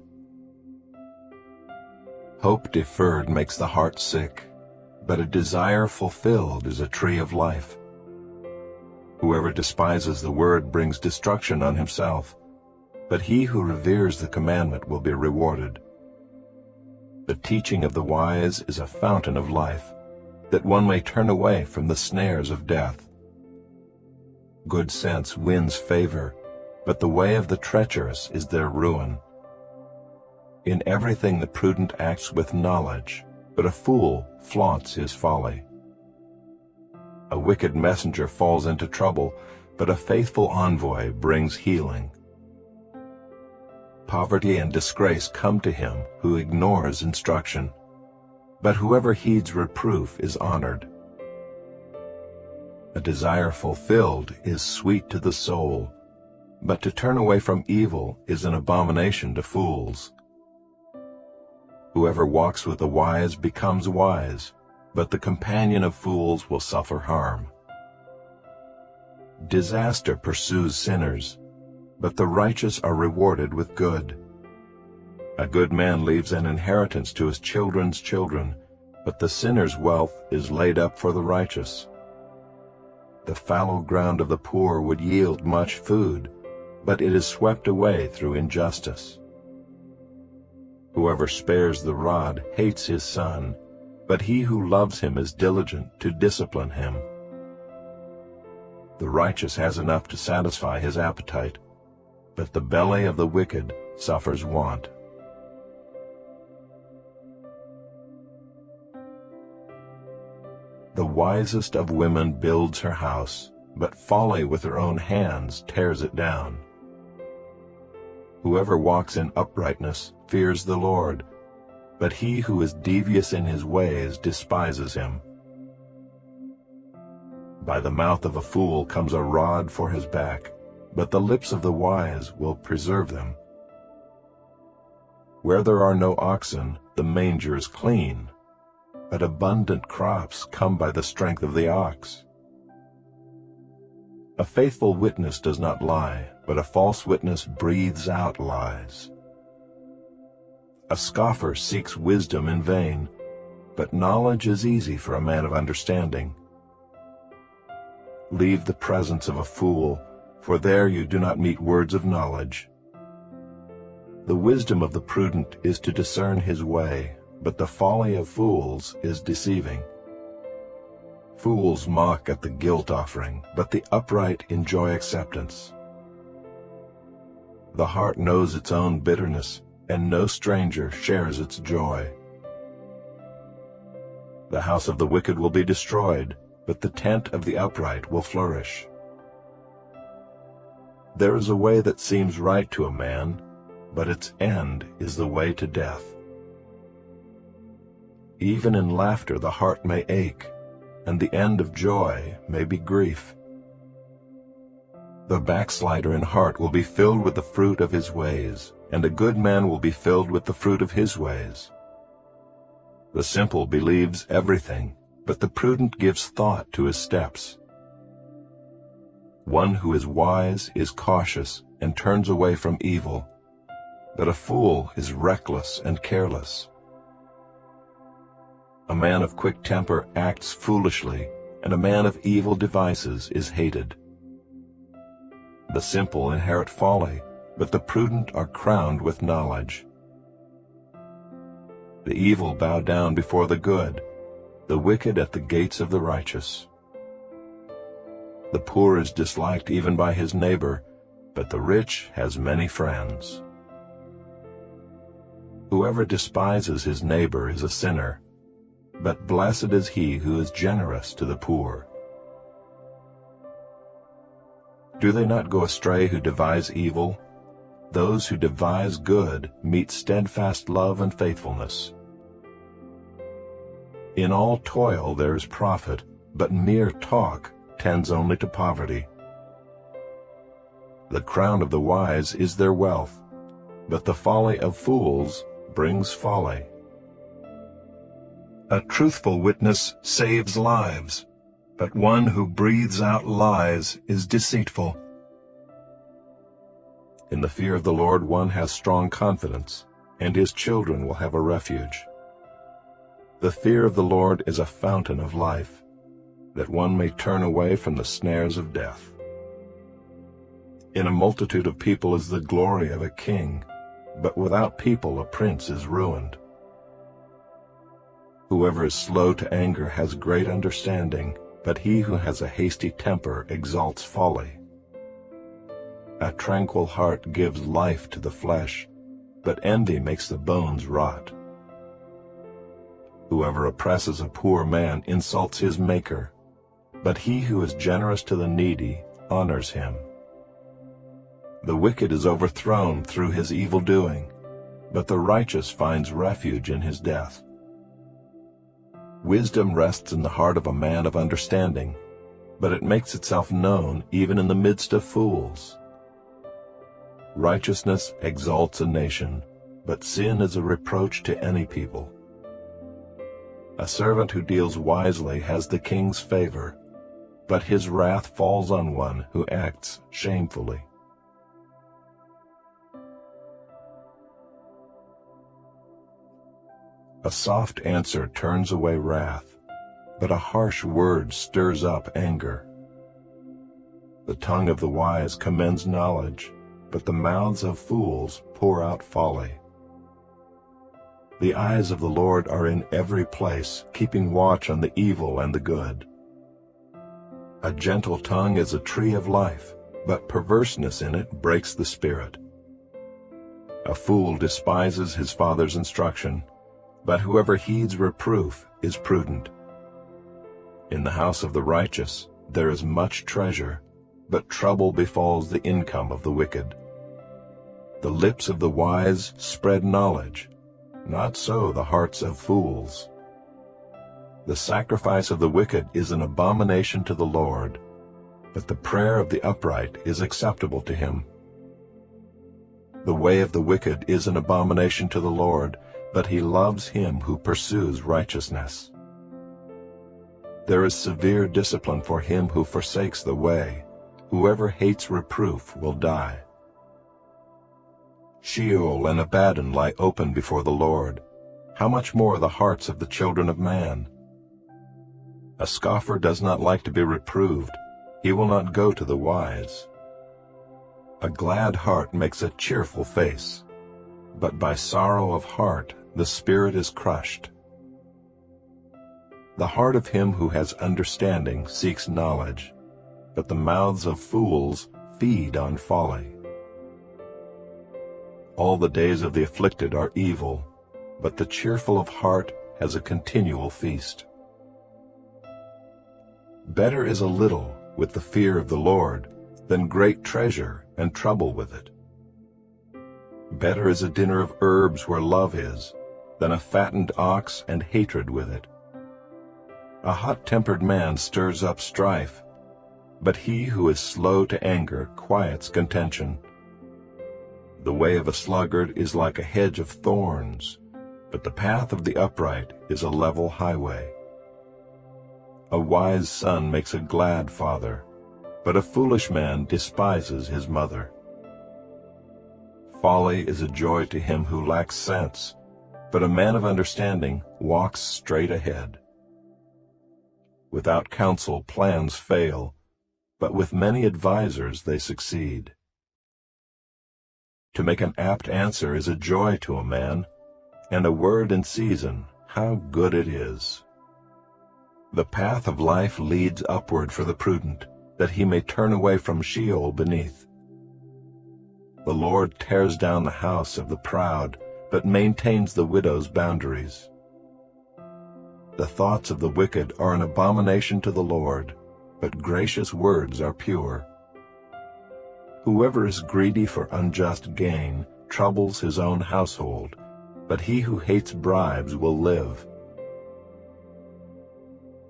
Hope deferred makes the heart sick, but a desire fulfilled is a tree of life. Whoever despises the word brings destruction on himself, but he who reveres the commandment will be rewarded. The teaching of the wise is a fountain of life, that one may turn away from the snares of death. Good sense wins favor, but the way of the treacherous is their ruin. In everything the prudent acts with knowledge, but a fool flaunts his folly. A wicked messenger falls into trouble, but a faithful envoy brings healing. Poverty and disgrace come to him who ignores instruction, but whoever heeds reproof is honored. A desire fulfilled is sweet to the soul, but to turn away from evil is an abomination to fools. Whoever walks with the wise becomes wise, but the companion of fools will suffer harm. Disaster pursues sinners, but the righteous are rewarded with good. A good man leaves an inheritance to his children's children, but the sinner's wealth is laid up for the righteous. The fallow ground of the poor would yield much food, but it is swept away through injustice. Whoever spares the rod hates his son, but he who loves him is diligent to discipline him. The righteous has enough to satisfy his appetite, but the belly of the wicked suffers want. The wisest of women builds her house, but folly with her own hands tears it down. Whoever walks in uprightness fears the Lord, but he who is devious in his ways despises him. By the mouth of a fool comes a rod for his back, but the lips of the wise will preserve them. Where there are no oxen, the manger is clean, but abundant crops come by the strength of the ox. A faithful witness does not lie, but a false witness breathes out lies. A scoffer seeks wisdom in vain, but knowledge is easy for a man of understanding. Leave the presence of a fool, for there you do not meet words of knowledge. The wisdom of the prudent is to discern his way, but the folly of fools is deceiving. Fools mock at the guilt offering, but the upright enjoy acceptance. The heart knows its own bitterness, and no stranger shares its joy. The house of the wicked will be destroyed, but the tent of the upright will flourish. There is a way that seems right to a man, but its end is the way to death. Even in laughter the heart may ache, and the end of joy may be grief. The backslider in heart will be filled with the fruit of his ways, and a good man will be filled with the fruit of his ways. The simple believes everything, but the prudent gives thought to his steps. One who is wise is cautious and turns away from evil, but a fool is reckless and careless. A man of quick temper acts foolishly, and a man of evil devices is hated. The simple inherit folly, but the prudent are crowned with knowledge. The evil bow down before the good, the wicked at the gates of the righteous. The poor is disliked even by his neighbor, but the rich has many friends. Whoever despises his neighbor is a sinner, but blessed is he who is generous to the poor. Do they not go astray who devise evil? Those who devise good meet steadfast love and faithfulness. In all toil there is profit, but mere talk tends only to poverty. The crown of the wise is their wealth, but the folly of fools brings folly. A truthful witness saves lives, but one who breathes out lies is deceitful. In the fear of the Lord one has strong confidence, and his children will have a refuge. The fear of the Lord is a fountain of life, that one may turn away from the snares of death. In a multitude of people is the glory of a king, but without people a prince is ruined. Whoever is slow to anger has great understanding, but he who has a hasty temper exalts folly. A tranquil heart gives life to the flesh, but envy makes the bones rot. Whoever oppresses a poor man insults his Maker, but he who is generous to the needy honors him. The wicked is overthrown through his evil doing, but the righteous finds refuge in his death. Wisdom rests in the heart of a man of understanding, but it makes itself known even in the midst of fools. Righteousness exalts a nation, but sin is a reproach to any people. A servant who deals wisely has the king's favor, but his wrath falls on one who acts shamefully. A soft answer turns away wrath, but a harsh word stirs up anger. The tongue of the wise commends knowledge, but the mouths of fools pour out folly. The eyes of the Lord are in every place, keeping watch on the evil and the good. A gentle tongue is a tree of life, but perverseness in it breaks the spirit. A fool despises his father's instruction, but whoever heeds reproof is prudent. In the house of the righteous there is much treasure, but trouble befalls the income of the wicked. The lips of the wise spread knowledge, not so the hearts of fools. The sacrifice of the wicked is an abomination to the Lord, but the prayer of the upright is acceptable to him. The way of the wicked is an abomination to the Lord, but he loves him who pursues righteousness. There is severe discipline for him who forsakes the way. Whoever hates reproof will die. Sheol and Abaddon lie open before the Lord. How much more the hearts of the children of man? A scoffer does not like to be reproved. He will not go to the wise. A glad heart makes a cheerful face, but by sorrow of heart the spirit is crushed. The heart of him who has understanding seeks knowledge, but the mouths of fools feed on folly. All the days of the afflicted are evil, but the cheerful of heart has a continual feast. Better is a little with the fear of the Lord than great treasure and trouble with it. Better is a dinner of herbs where love is, than a fattened ox and hatred with it. A hot-tempered man stirs up strife, but he who is slow to anger quiets contention. The way of a sluggard is like a hedge of thorns, but the path of the upright is a level highway. A wise son makes a glad father, but a foolish man despises his mother. Folly is a joy to him who lacks sense, but a man of understanding walks straight ahead. Without counsel plans fail, but with many advisers they succeed. To make an apt answer is a joy to a man, and a word in season, how good it is. The path of life leads upward for the prudent, that he may turn away from Sheol beneath. The Lord tears down the house of the proud, but maintains the widow's boundaries. The thoughts of the wicked are an abomination to the Lord, but gracious words are pure. Whoever is greedy for unjust gain troubles his own household, but he who hates bribes will live.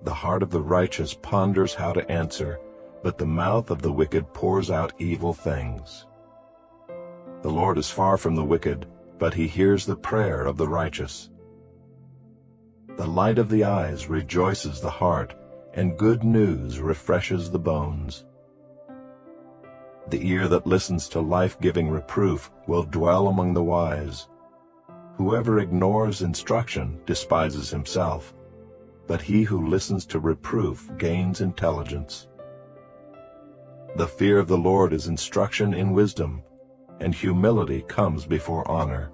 The heart of the righteous ponders how to answer, but the mouth of the wicked pours out evil things. The Lord is far from the wicked, but he hears the prayer of the righteous. The light of the eyes rejoices the heart, and good news refreshes the bones. The ear that listens to life-giving reproof will dwell among the wise. Whoever ignores instruction despises himself, but he who listens to reproof gains intelligence. The fear of the Lord is instruction in wisdom, and humility comes before honor.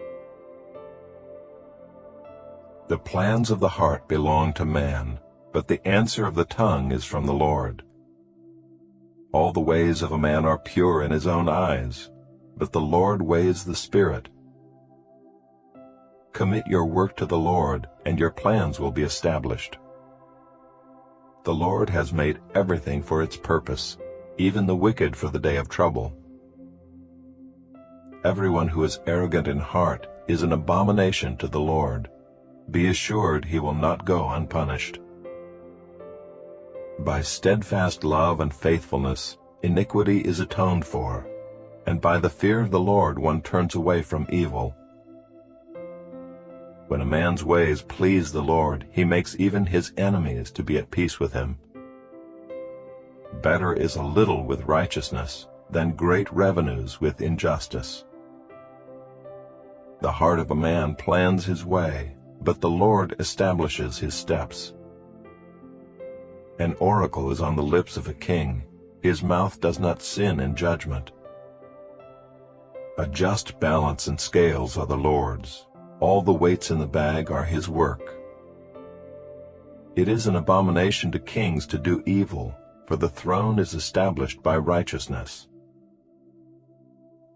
The plans of the heart belong to man, but the answer of the tongue is from the Lord. All the ways of a man are pure in his own eyes, but the Lord weighs the spirit. Commit your work to the Lord, and your plans will be established. The Lord has made everything for its purpose, even the wicked for the day of trouble. Everyone who is arrogant in heart is an abomination to the Lord. Be assured he will not go unpunished. By steadfast love and faithfulness, iniquity is atoned for, and by the fear of the Lord one turns away from evil. When a man's ways please the Lord, he makes even his enemies to be at peace with him. Better is a little with righteousness than great revenues with injustice. The heart of a man plans his way, but the Lord establishes his steps. An oracle is on the lips of a king. His mouth does not sin in judgment. A just balance and scales are the Lord's, All the weights in the bag are his work. It is an abomination to kings to do evil, for the throne is established by righteousness.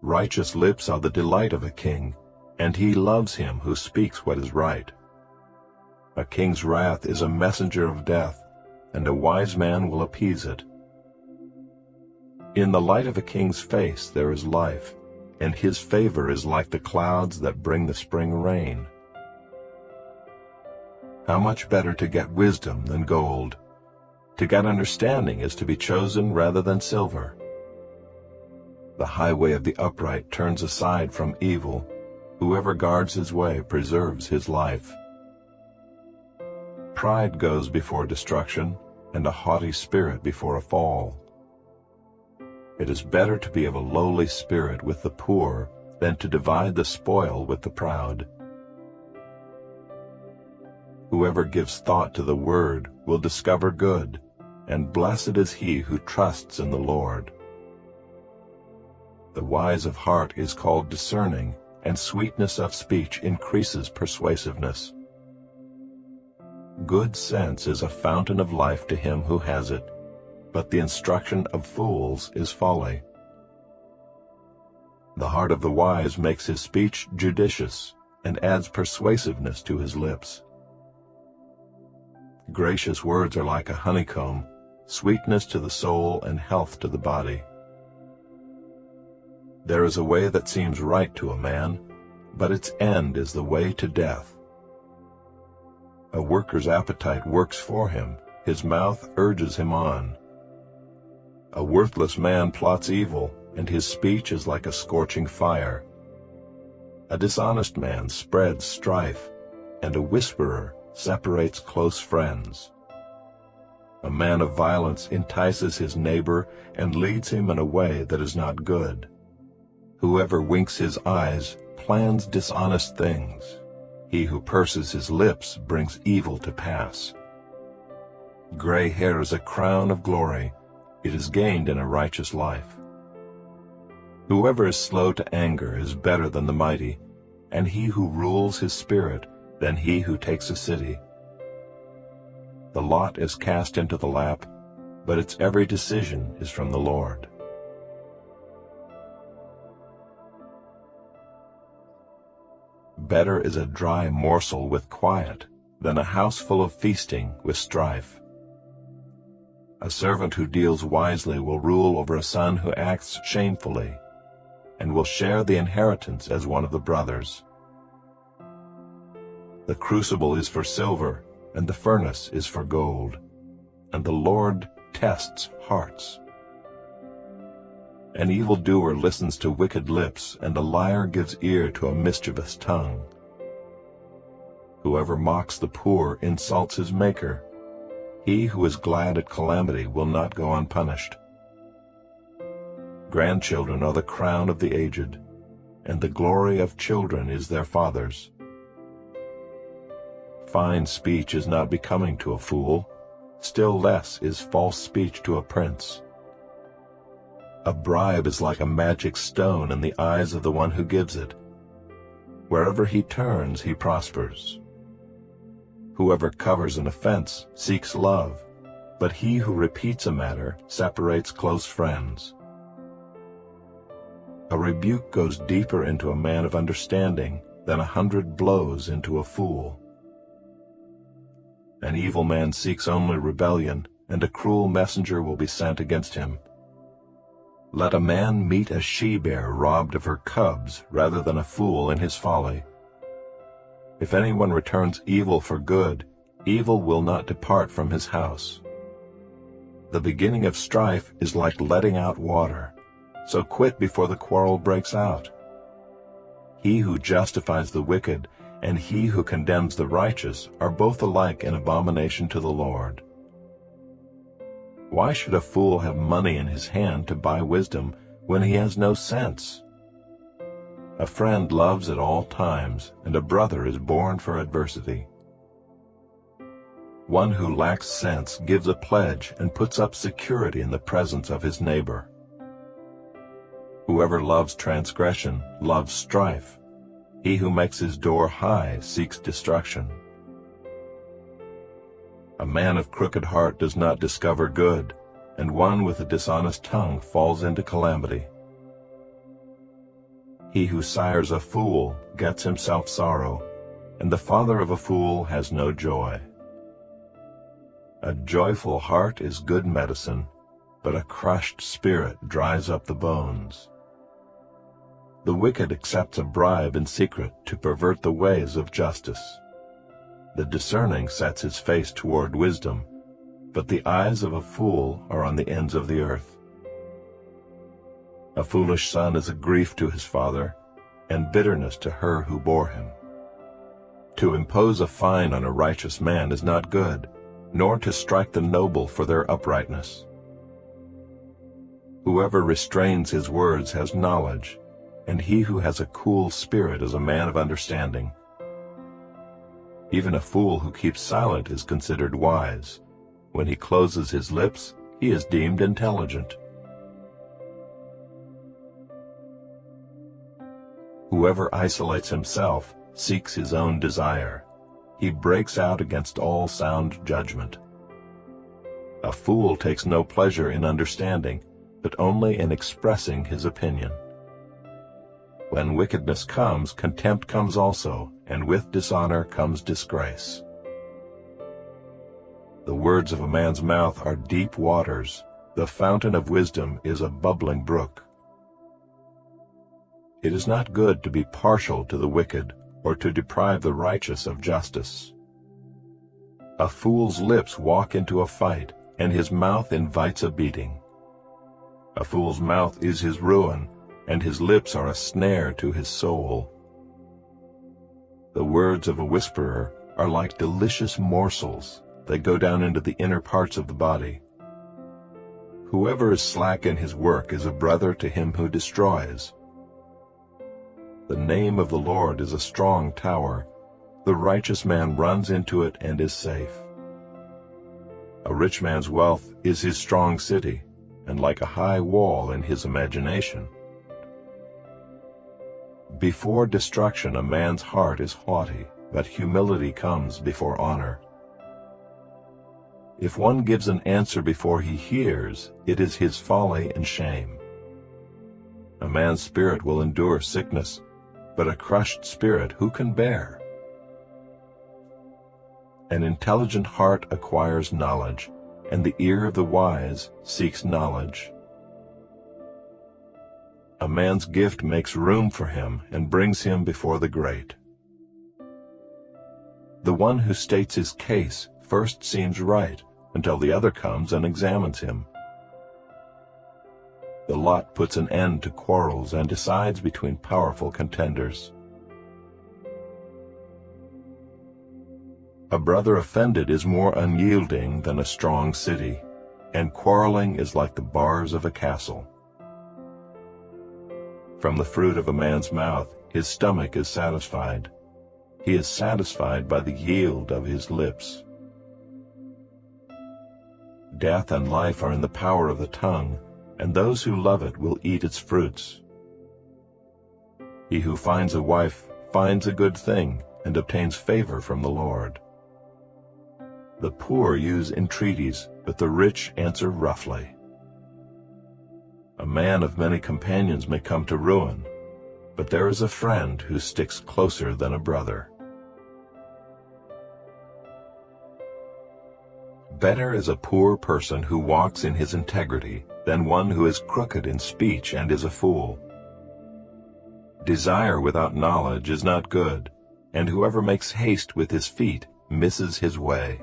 Righteous lips are the delight of a king, and he loves him who speaks what is right. A king's wrath is a messenger of death, and a wise man will appease it. In the light of a king's face there is life, and his favor is like the clouds that bring the spring rain. How much better to get wisdom than gold! To get understanding is to be chosen rather than silver. The highway of the upright turns aside from evil. Whoever guards his way preserves his life. Pride goes before destruction, and a haughty spirit before a fall. It is better to be of a lowly spirit with the poor than to divide the spoil with the proud. Whoever gives thought to the word will discover good, and blessed is he who trusts in the Lord. The wise of heart is called discerning, and sweetness of speech increases persuasiveness. Good sense is a fountain of life to him who has it, but the instruction of fools is folly. The heart of the wise makes his speech judicious, and adds persuasiveness to his lips. Gracious words are like a honeycomb, sweetness to the soul and health to the body. There is a way that seems right to a man, but its end is the way to death. A worker's appetite works for him, his mouth urges him on. A worthless man plots evil, and his speech is like a scorching fire. A dishonest man spreads strife, and a whisperer separates close friends. A man of violence entices his neighbor and leads him in a way that is not good. Whoever winks his eyes plans dishonest things. He who purses his lips brings evil to pass. Gray hair is a crown of glory. It is gained in a righteous life. Whoever is slow to anger is better than the mighty, and he who rules his spirit than he who takes a city. The lot is cast into the lap, but its every decision is from the Lord. Better is a dry morsel with quiet than a house full of feasting with strife. A servant who deals wisely will rule over a son who acts shamefully, and will share the inheritance as one of the brothers. The crucible is for silver, and the furnace is for gold, and the Lord tests hearts. An evildoer listens to wicked lips, and a liar gives ear to a mischievous tongue. Whoever mocks the poor insults his Maker. He who is glad at calamity will not go unpunished. Grandchildren are the crown of the aged, and the glory of children is their fathers. Fine speech is not becoming to a fool, still less is false speech to a prince. A bribe is like a magic stone in the eyes of the one who gives it. Wherever he turns, he prospers. Whoever covers an offense seeks love, but he who repeats a matter separates close friends. A rebuke goes deeper into a man of understanding than 100 blows into a fool. An evil man seeks only rebellion, and a cruel messenger will be sent against him. Let a man meet a she-bear robbed of her cubs rather than a fool in his folly. If anyone returns evil for good, evil will not depart from his house. The beginning of strife is like letting out water, so quit before the quarrel breaks out. He who justifies the wicked and he who condemns the righteous are both alike an abomination to the Lord. Why should a fool have money in his hand to buy wisdom when he has no sense? A friend loves at all times, and a brother is born for adversity. One who lacks sense gives a pledge and puts up security in the presence of his neighbor. Whoever loves transgression loves strife, He who makes his door high seeks destruction. A man of crooked heart does not discover good, and one with a dishonest tongue falls into calamity. He who sires a fool gets himself sorrow, and the father of a fool has no joy. A joyful heart is good medicine, but a crushed spirit dries up the bones. The wicked accepts a bribe in secret to pervert the ways of justice. The discerning sets his face toward wisdom, but the eyes of a fool are on the ends of the earth. A foolish son is a grief to his father, and bitterness to her who bore him. To impose a fine on a righteous man is not good, nor to strike the noble for their uprightness. Whoever restrains his words has knowledge, and he who has a cool spirit is a man of understanding. Even a fool who keeps silent is considered wise. When he closes his lips, he is deemed intelligent. Whoever isolates himself seeks his own desire. He breaks out against all sound judgment. A fool takes no pleasure in understanding, but only in expressing his opinion. When wickedness comes, contempt comes also, and with dishonor comes disgrace. The words of a man's mouth are deep waters. The fountain of wisdom is a bubbling brook. It is not good to be partial to the wicked, or to deprive the righteous of justice. A fool's lips walk into a fight, and his mouth invites a beating. A fool's mouth is his ruin, and his lips are a snare to his soul. The words of a whisperer are like delicious morsels. They go down into the inner parts of the body. Whoever is slack in his work is a brother to him who destroys. The name of the Lord is a strong tower. The righteous man runs into it and is safe. A rich man's wealth is his strong city, and like a high wall in his imagination. Before destruction a man's heart is haughty, but humility comes before honor. If one gives an answer before he hears, it is his folly and shame. A man's spirit will endure sickness, but a crushed spirit who can bear? An intelligent heart acquires knowledge, and the ear of the wise seeks knowledge. A man's gift makes room for him and brings him before the great. The one who states his case first seems right, until the other comes and examines him. The lot puts an end to quarrels and decides between powerful contenders. A brother offended is more unyielding than a strong city, and quarreling is like the bars of a castle. From the fruit of a man's mouth his stomach is satisfied. He is satisfied by the yield of his lips. Death and life are in the power of the tongue, and those who love it will eat its fruits. He who finds a wife finds a good thing and obtains favor from the Lord. The poor use entreaties, but the rich answer roughly. A man of many companions may come to ruin, but there is a friend who sticks closer than a brother. Better is a poor person who walks in his integrity than one who is crooked in speech and is a fool. Desire without knowledge is not good, and whoever makes haste with his feet misses his way.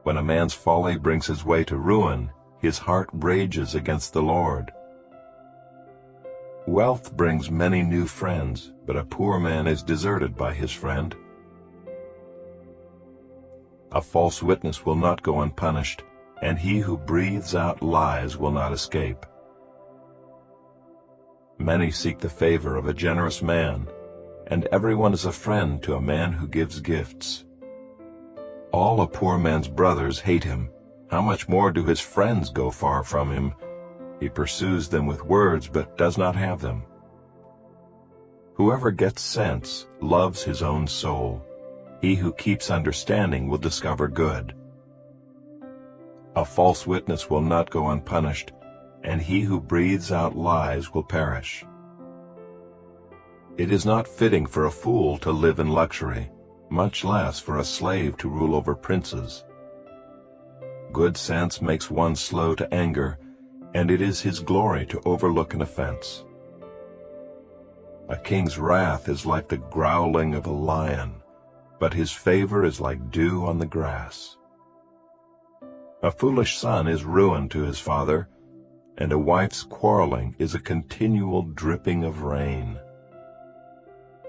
When a man's folly brings his way to ruin, his heart rages against the Lord. Wealth brings many new friends, but a poor man is deserted by his friend. A false witness will not go unpunished, and he who breathes out lies will not escape. Many seek the favor of a generous man, and everyone is a friend to a man who gives gifts. All a poor man's brothers hate him. How much more do his friends go far from him? He pursues them with words, but does not have them. Whoever gets sense loves his own soul. He who keeps understanding will discover good. A false witness will not go unpunished, and he who breathes out lies will perish. It is not fitting for a fool to live in luxury, much less for a slave to rule over princes. Good sense makes one slow to anger, and it is his glory to overlook an offense. A king's wrath is like the growling of a lion, but his favor is like dew on the grass. A foolish son is ruin to his father, and a wife's quarreling is a continual dripping of rain.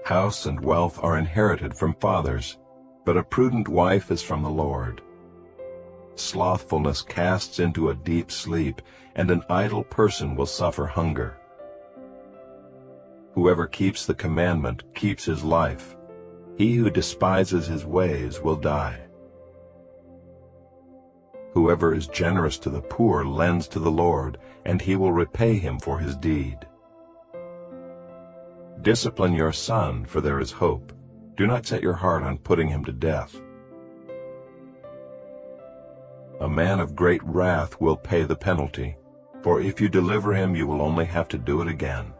House and wealth are inherited from fathers, but a prudent wife is from the Lord. Slothfulness casts into a deep sleep, and an idle person will suffer hunger. Whoever keeps the commandment keeps his life. He who despises his ways will die. Whoever is generous to the poor lends to the Lord, and he will repay him for his deed. Discipline your son, for there is hope. Do not set your heart on putting him to death. A man of great wrath will pay the penalty, for if you deliver him you will only have to do it again.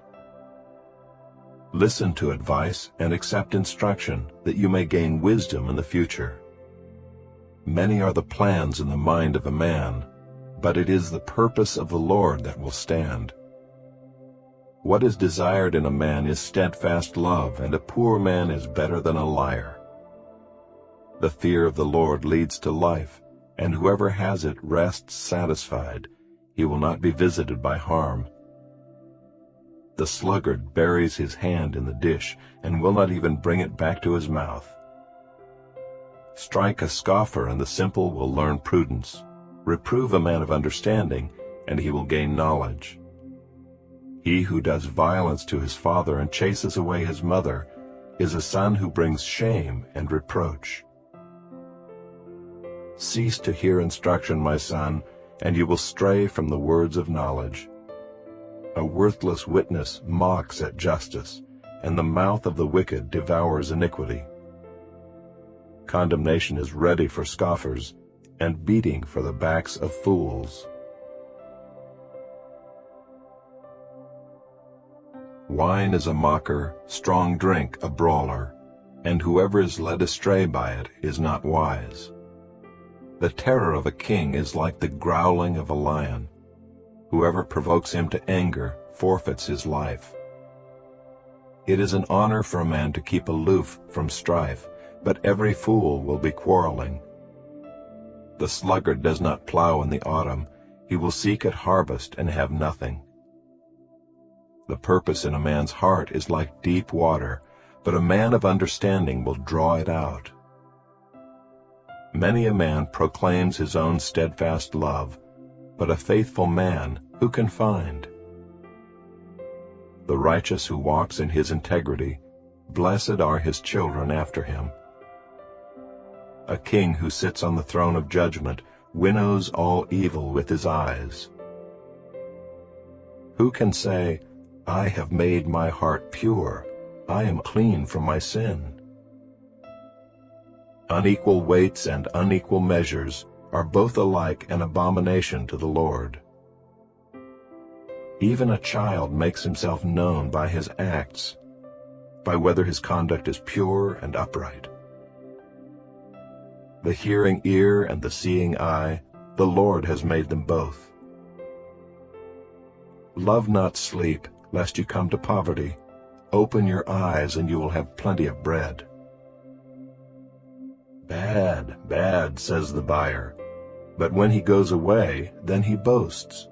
Listen to advice and accept instruction, that you may gain wisdom in the future. Many are the plans in the mind of a man, but it is the purpose of the Lord that will stand. What is desired in a man is steadfast love, and a poor man is better than a liar. The fear of the Lord leads to life, and whoever has it rests satisfied. He will not be visited by harm. The sluggard buries his hand in the dish, and will not even bring it back to his mouth. Strike a scoffer, and the simple will learn prudence. Reprove a man of understanding, and he will gain knowledge. He who does violence to his father and chases away his mother is a son who brings shame and reproach. Cease to hear instruction, my son, and you will stray from the words of knowledge. A worthless witness mocks at justice, and the mouth of the wicked devours iniquity. Condemnation is ready for scoffers, and beating for the backs of fools. Wine is a mocker, strong drink a brawler, and whoever is led astray by it is not wise. The terror of a king is like the growling of a lion. Whoever provokes him to anger forfeits his life. It is an honor for a man to keep aloof from strife, but every fool will be quarreling. The sluggard does not plow in the autumn. He will seek at harvest and have nothing. The purpose in a man's heart is like deep water, but a man of understanding will draw it out. Many a man proclaims his own steadfast love, but a faithful man who can find? The righteous who walks in his integrity, blessed are his children after him. A king who sits on the throne of judgment winnows all evil with his eyes. Who can say, I have made my heart pure, I am clean from my sin? Unequal weights and unequal measures are both alike an abomination to the Lord. Even a child makes himself known by his acts, by whether his conduct is pure and upright. The hearing ear and the seeing eye, the Lord has made them both. Love not sleep, lest you come to poverty. Open your eyes, and you will have plenty of bread. Bad, bad, says the buyer, but when he goes away, then he boasts.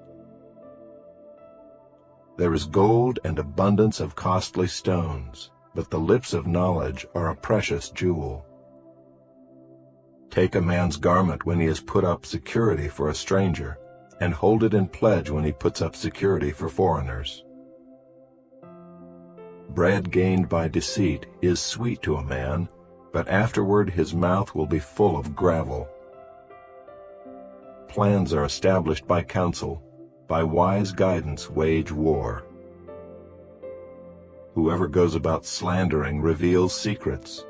There is gold and abundance of costly stones, but the lips of knowledge are a precious jewel. Take a man's garment when he has put up security for a stranger, and hold it in pledge when he puts up security for foreigners. Bread gained by deceit is sweet to a man, but afterward his mouth will be full of gravel. Plans are established by counsel, by wise guidance wage war. Whoever goes about slandering reveals secrets.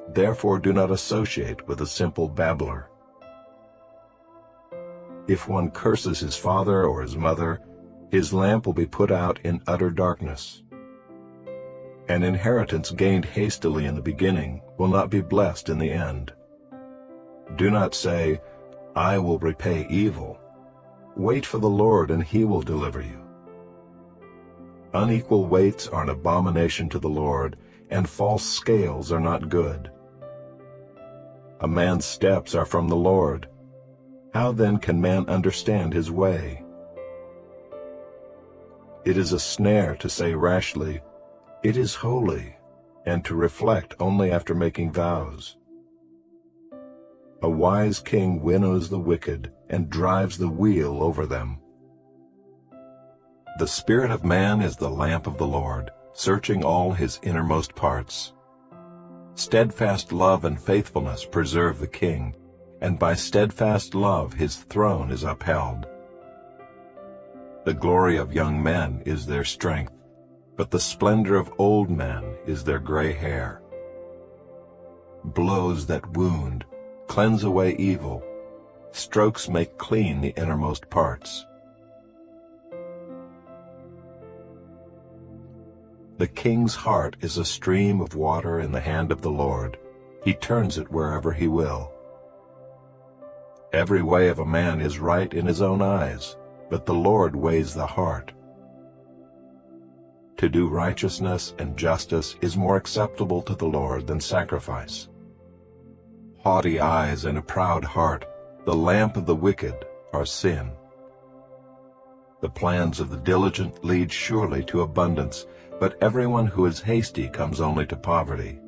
Therefore do not associate with a simple babbler. If one curses his father or his mother, his lamp will be put out in utter darkness. An inheritance gained hastily in the beginning will not be blessed in the end. Do not say, "I will repay evil." Wait for the Lord, and he will deliver you. Unequal weights are an abomination to the Lord, and false scales are not good. A man's steps are from the Lord. How then can man understand his way? It is a snare to say rashly, "It is holy," and to reflect only after making vows. A wise king winnows the wicked and drives the wheel over them. The spirit of man is the lamp of the Lord, searching all his innermost parts. Steadfast love and faithfulness preserve the king, and by steadfast love his throne is upheld. The glory of young men is their strength, but the splendor of old men is their gray hair. Blows that wound cleanse away evil. Strokes make clean the innermost parts. The king's heart is a stream of water in the hand of the Lord. He turns it wherever he will. Every way of a man is right in his own eyes, but the Lord weighs the heart. To do righteousness and justice is more acceptable to the Lord than sacrifice. Haughty eyes and a proud heart, the lamp of the wicked, are sin. The plans of the diligent lead surely to abundance, but everyone who is hasty comes only to poverty.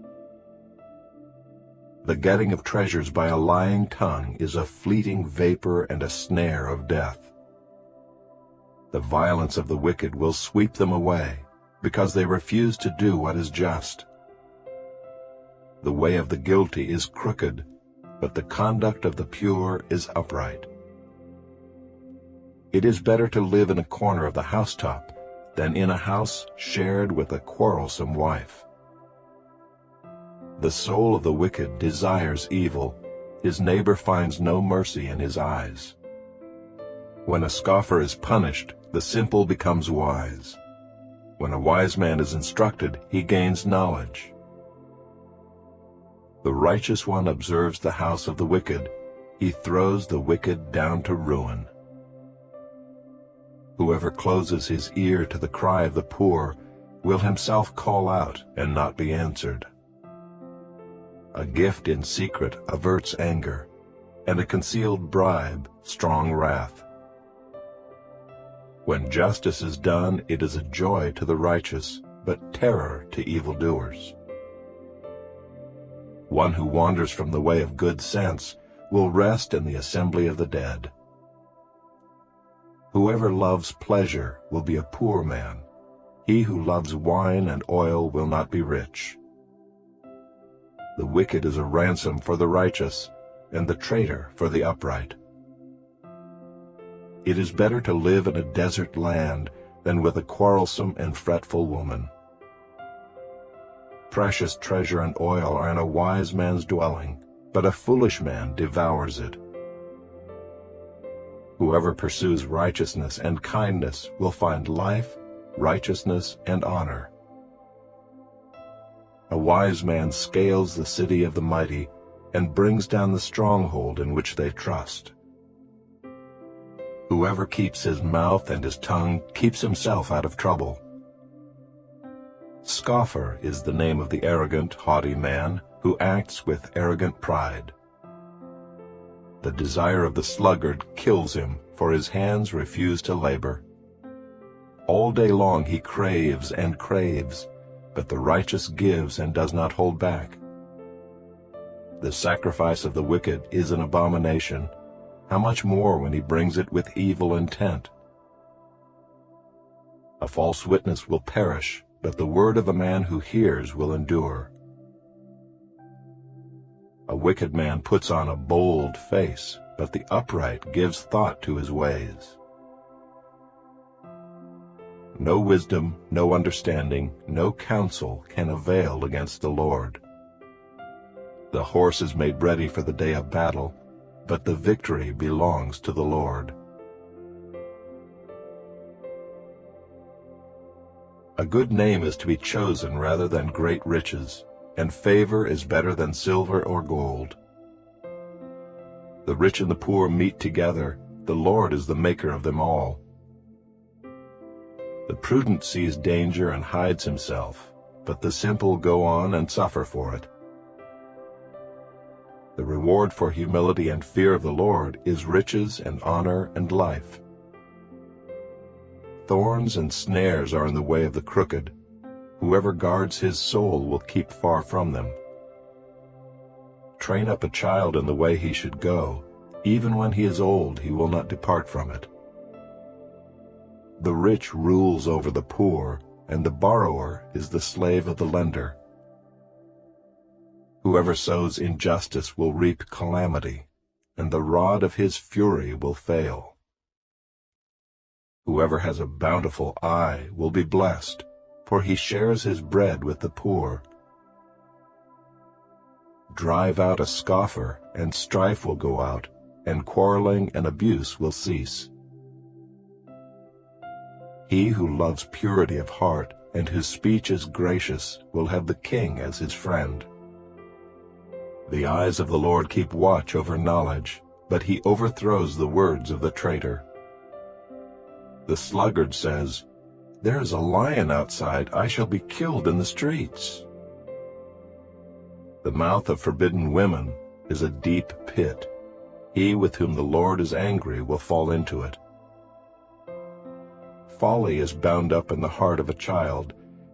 The getting of treasures by a lying tongue is a fleeting vapor and a snare of death. The violence of the wicked will sweep them away, because they refuse to do what is just. The way of the guilty is crooked, but the conduct of the pure is upright. It is better to live in a corner of the housetop than in a house shared with a quarrelsome wife. The soul of the wicked desires evil. His neighbor finds no mercy in his eyes. When a scoffer is punished, the simple becomes wise. When a wise man is instructed, he gains knowledge. The righteous one observes the house of the wicked. He throws the wicked down to ruin. Whoever closes his ear to the cry of the poor will himself call out and not be answered. A gift in secret averts anger, and a concealed bribe strong wrath. When justice is done, it is a joy to the righteous, but terror to evildoers. One who wanders from the way of good sense will rest in the assembly of the dead. Whoever loves pleasure will be a poor man. He who loves wine and oil will not be rich. The wicked is a ransom for the righteous, and the traitor for the upright. It is better to live in a desert land than with a quarrelsome and fretful woman. Precious treasure and oil are in a wise man's dwelling, but a foolish man devours it. Whoever pursues righteousness and kindness will find life, righteousness, and honor. A wise man scales the city of the mighty and brings down the stronghold in which they trust. Whoever keeps his mouth and his tongue keeps himself out of trouble. Scoffer is the name of the arrogant, haughty man who acts with arrogant pride. The desire of the sluggard kills him, for his hands refuse to labor. All day long he craves and craves, but the righteous gives and does not hold back. The sacrifice of the wicked is an abomination. How much more when he brings it with evil intent? A false witness will perish, but the word of a man who hears will endure. A wicked man puts on a bold face, but the upright gives thought to his ways. No wisdom, no understanding, no counsel can avail against the Lord. The horse is made ready for the day of battle, but the victory belongs to the Lord. A good name is to be chosen rather than great riches, and favor is better than silver or gold. The rich and the poor meet together, the Lord is the maker of them all. The prudent sees danger and hides himself, but the simple go on and suffer for it. The reward for humility and fear of the Lord is riches and honor and life. Thorns and snares are in the way of the crooked. Whoever guards his soul will keep far from them. Train up a child in the way he should go. Even when he is old, he will not depart from it. The rich rules over the poor, and the borrower is the slave of the lender. Whoever sows injustice will reap calamity, and the rod of his fury will fail. Whoever has a bountiful eye will be blessed, for he shares his bread with the poor. Drive out a scoffer, and strife will go out, and quarreling and abuse will cease. He who loves purity of heart, and whose speech is gracious, will have the king as his friend. The eyes of the Lord keep watch over knowledge, but he overthrows the words of the traitor. The sluggard says, "There is a lion outside, I shall be killed in the streets." The mouth of forbidden women is a deep pit. He with whom the Lord is angry will fall into it. Folly is bound up in the heart of a child,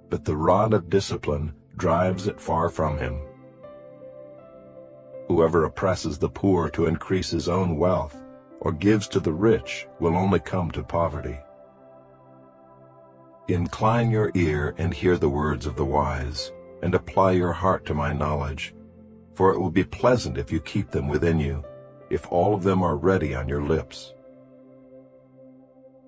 but the rod of discipline drives it far from him. Whoever oppresses the poor to increase his own wealth, or gives to the rich, will only come to poverty. Incline your ear and hear the words of the wise, and apply your heart to my knowledge, for it will be pleasant if you keep them within you, if all of them are ready on your lips.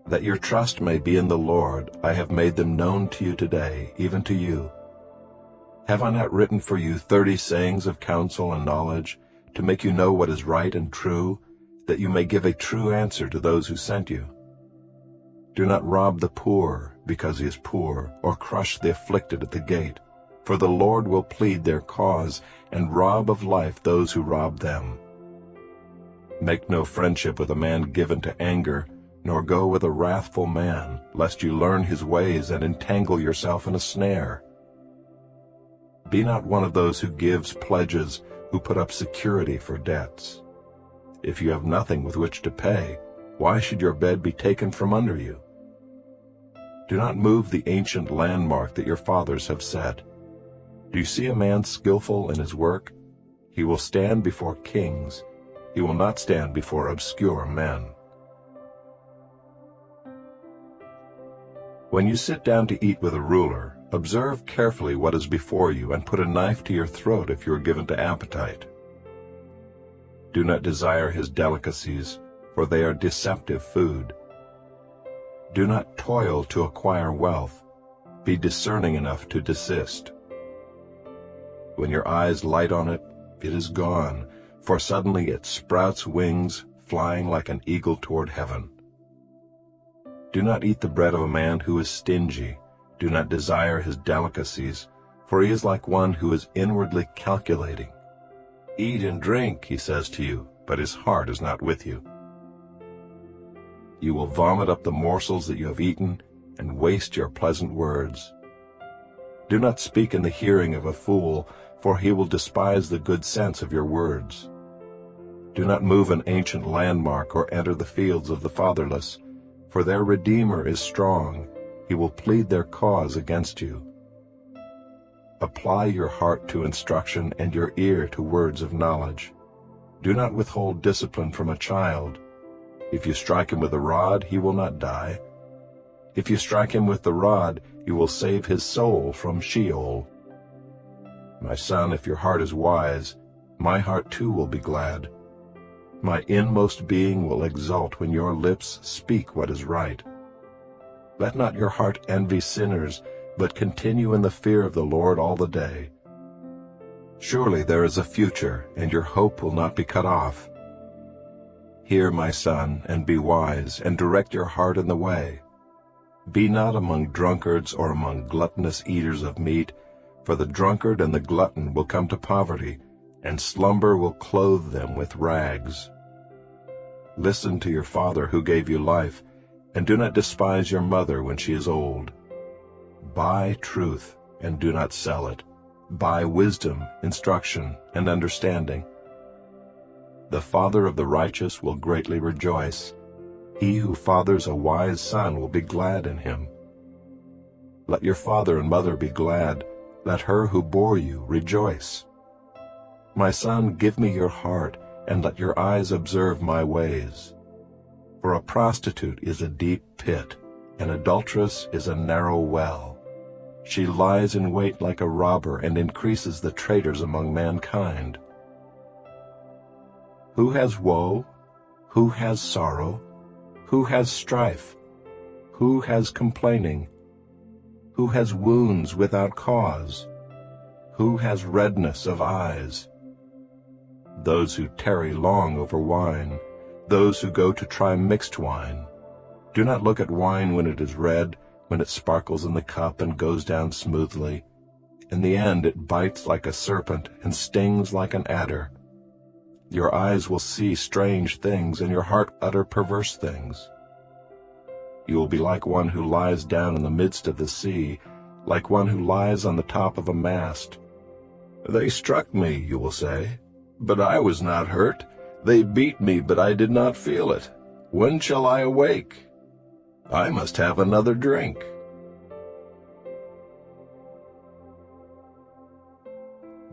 That your trust may be in the Lord, I have made them known to you today, even to you. Have I not written for you 30 sayings of counsel and knowledge, to make you know what is right and true, that you may give a true answer to those who sent you? Do not rob the poor because he is poor, or crush the afflicted at the gate, for the Lord will plead their cause, and rob of life those who rob them. Make no friendship with a man given to anger, nor go with a wrathful man, lest you learn his ways and entangle yourself in a snare. Be not one of those who gives pledges, who put up security for debts. If you have nothing with which to pay, why should your bed be taken from under you? Do not move the ancient landmark that your fathers have set. Do you see a man skillful in his work? He will stand before kings. He will not stand before obscure men. When you sit down to eat with a ruler, observe carefully what is before you, and put a knife to your throat if you are given to appetite. Do not desire his delicacies, for they are deceptive food. Do not toil to acquire wealth. Be discerning enough to desist. When your eyes light on it, it is gone, for suddenly it sprouts wings, flying like an eagle toward heaven. Do not eat the bread of a man who is stingy. Do not desire his delicacies, for he is like one who is inwardly calculating. Eat and drink, he says to you, but his heart is not with you. You will vomit up the morsels that you have eaten, and waste your pleasant words. Do not speak in the hearing of a fool, for he will despise the good sense of your words. Do not move an ancient landmark or enter the fields of the fatherless, for their Redeemer is strong. He will plead their cause against you. Apply your heart to instruction and your ear to words of knowledge. Do not withhold discipline from a child. If you strike him with a rod, he will not die. If you strike him with the rod, you will save his soul from Sheol. My son, if your heart is wise, my heart too will be glad. My inmost being will exult when your lips speak what is right. Let not your heart envy sinners, but continue in the fear of the Lord all the day. Surely there is a future, and your hope will not be cut off. Hear, my son, and be wise, and direct your heart in the way. Be not among drunkards or among gluttonous eaters of meat, for the drunkard and the glutton will come to poverty, and slumber will clothe them with rags. Listen to your father who gave you life, and do not despise your mother when she is old. Buy truth, and do not sell it. Buy wisdom, instruction, and understanding. The father of the righteous will greatly rejoice. He who fathers a wise son will be glad in him. Let your father and mother be glad. Let her who bore you rejoice. My son, give me your heart, and let your eyes observe my ways. For a prostitute is a deep pit, an adulteress is a narrow well. She lies in wait like a robber and increases the traitors among mankind. Who has woe? Who has sorrow? Who has strife? Who has complaining? Who has wounds without cause? Who has redness of eyes? Those who tarry long over wine, those who go to try mixed wine. Do not look at wine when it is red, when it sparkles in the cup and goes down smoothly. In the end it bites like a serpent and stings like an adder. Your eyes will see strange things, and your heart utter perverse things. You will be like one who lies down in the midst of the sea, like one who lies on the top of a mast. They struck me, you will say, but I was not hurt. They beat me, but I did not feel it. When shall I awake? I must have another drink.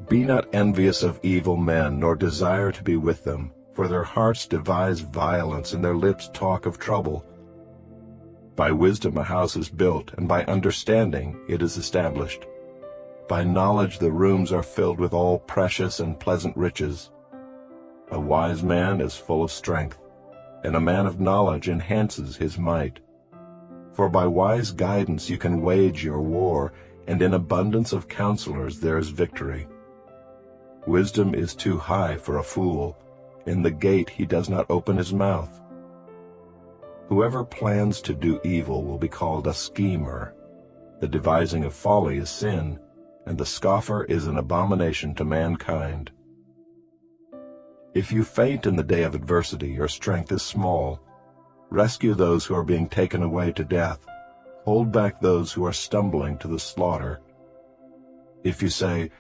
Be not envious of evil men, nor desire to be with them, for their hearts devise violence, and their lips talk of trouble. By wisdom a house is built, and by understanding it is established. By knowledge the rooms are filled with all precious and pleasant riches. A wise man is full of strength, and a man of knowledge enhances his might. For by wise guidance you can wage your war, and in abundance of counselors there is victory. Wisdom is too high for a fool. In the gate he does not open his mouth. Whoever plans to do evil will be called a schemer. The devising of folly is sin, and the scoffer is an abomination to mankind. If you faint in the day of adversity, your strength is small. Rescue those who are being taken away to death. Hold back those who are stumbling to the slaughter. If you say,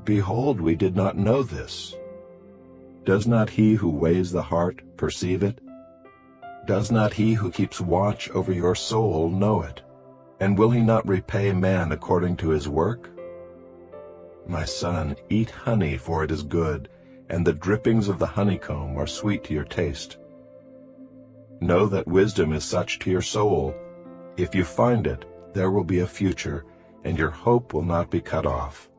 "Behold, we did not know this," does not he who weighs the heart perceive it? Does not he who keeps watch over your soul know it? And will he not repay man according to his work? My son, eat honey, for it is good, and the drippings of the honeycomb are sweet to your taste. Know that wisdom is such to your soul. If you find it, there will be a future, and your hope will not be cut off.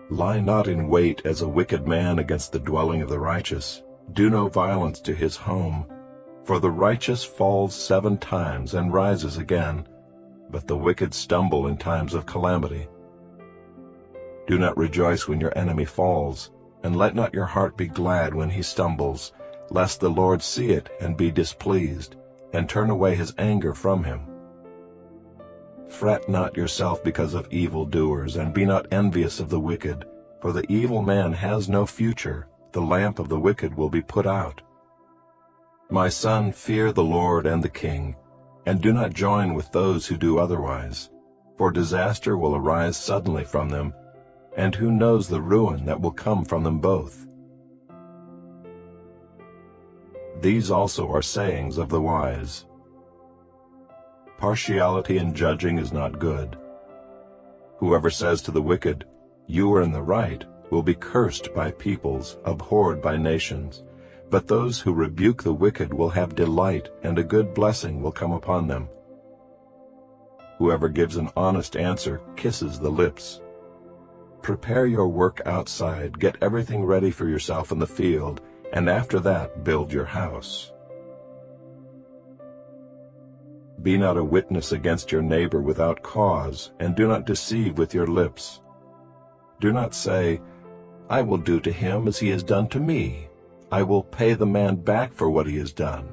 Lie not in wait as a wicked man against the dwelling of the righteous. Do no violence to his home. For the righteous falls 7 times and rises again, but the wicked stumble in times of calamity. Do not rejoice when your enemy falls, and let not your heart be glad when he stumbles, lest the Lord see it and be displeased, and turn away his anger from him. Fret not yourself because of evildoers, and be not envious of the wicked, for the evil man has no future. The lamp of the wicked will be put out. My son, fear the Lord and the king, and do not join with those who do otherwise, for disaster will arise suddenly from them, and who knows the ruin that will come from them both. These also are sayings of the wise. Partiality in judging is not good. Whoever says to the wicked, "You are in the right," will be cursed by peoples, abhorred by nations. But those who rebuke the wicked will have delight, and a good blessing will come upon them. Whoever gives an honest answer kisses the lips. Prepare your work outside, get everything ready for yourself in the field, and after that build your house. Be not a witness against your neighbor without cause, and do not deceive with your lips. Do not say, I will do to him as he has done to me. I will pay the man back for what he has done.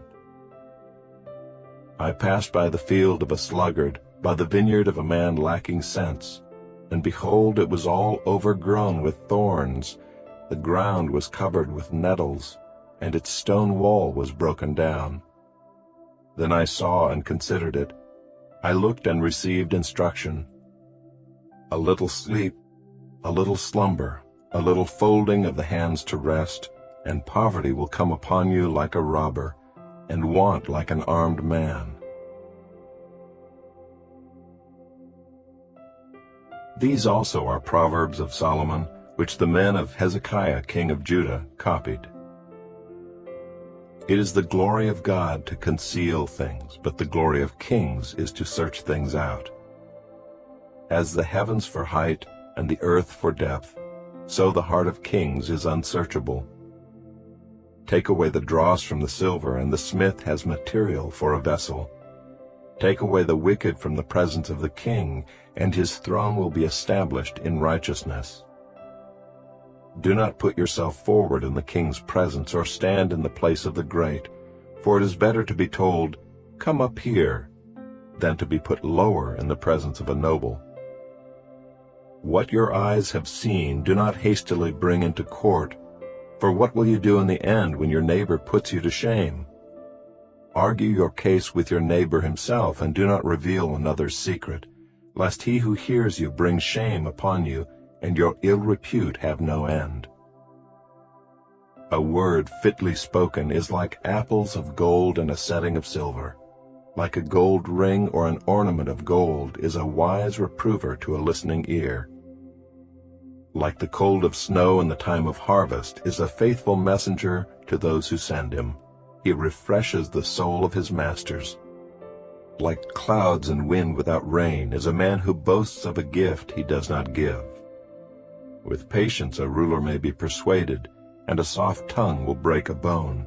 I passed by the field of a sluggard, by the vineyard of a man lacking sense, and behold, it was all overgrown with thorns. The ground was covered with nettles, and its stone wall was broken down. Then I saw and considered it. I looked and received instruction. A little sleep, a little slumber, a little folding of the hands to rest, and poverty will come upon you like a robber, and want like an armed man. These also are Proverbs of Solomon, which the men of Hezekiah king of Judah copied. It is the glory of God to conceal things, but the glory of kings is to search things out. As the heavens for height and the earth for depth, so the heart of kings is unsearchable. Take away the dross from the silver, and the smith has material for a vessel. Take away the wicked from the presence of the king, and his throne will be established in righteousness. Do not put yourself forward in the king's presence, or stand in the place of the great, for it is better to be told, Come up here, than to be put lower in the presence of a noble. What your eyes have seen do not hastily bring into court, for what will you do in the end when your neighbor puts you to shame? Argue your case with your neighbor himself, and do not reveal another's secret, lest he who hears you bring shame upon you, and your ill repute have no end. A word fitly spoken is like apples of gold in a setting of silver. Like a gold ring or an ornament of gold is a wise reprover to a listening ear. Like the cold of snow in the time of harvest is a faithful messenger to those who send him. He refreshes the soul of his masters. Like clouds and wind without rain is a man who boasts of a gift he does not give. With patience a ruler may be persuaded, and a soft tongue will break a bone.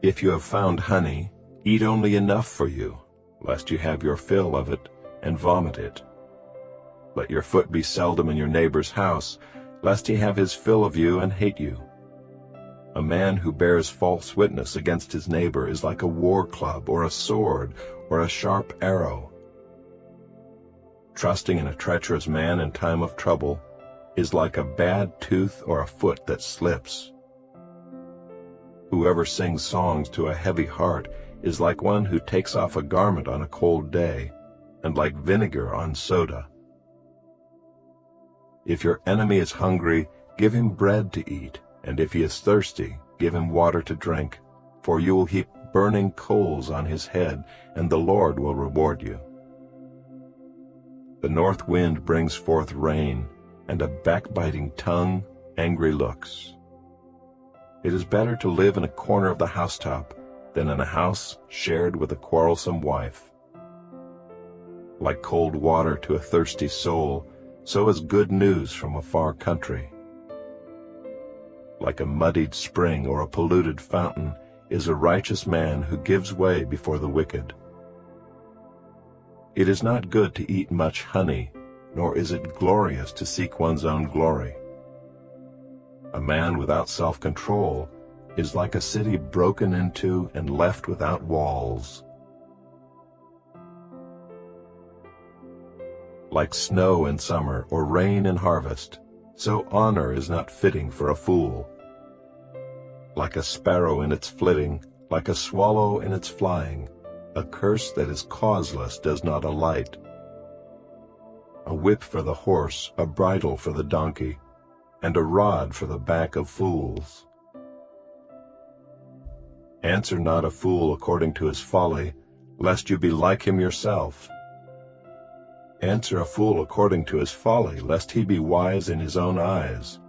If you have found honey, eat only enough for you, lest you have your fill of it and vomit it. Let your foot be seldom in your neighbor's house, lest he have his fill of you and hate you. A man who bears false witness against his neighbor is like a war club or a sword or a sharp arrow. Trusting in a treacherous man in time of trouble is like a bad tooth or a foot that slips. Whoever sings songs to a heavy heart is like one who takes off a garment on a cold day, and like vinegar on soda. If your enemy is hungry, give him bread to eat, and if he is thirsty, give him water to drink, for you will heap burning coals on his head, and the Lord will reward you. The north wind brings forth rain, and a backbiting tongue, angry looks. It is better to live in a corner of the housetop than in a house shared with a quarrelsome wife. Like cold water to a thirsty soul, so is good news from a far country. Like a muddied spring or a polluted fountain is a righteous man who gives way before the wicked. It is not good to eat much honey, nor is it glorious to seek one's own glory. A man without self-control is like a city broken into and left without walls. Like snow in summer or rain in harvest, so honor is not fitting for a fool. Like a sparrow in its flitting, like a swallow in its flying, a curse that is causeless does not alight. A whip for the horse, a bridle for the donkey, and a rod for the back of fools. Answer not a fool according to his folly, lest you be like him yourself. Answer a fool according to his folly, lest he be wise in his own eyes.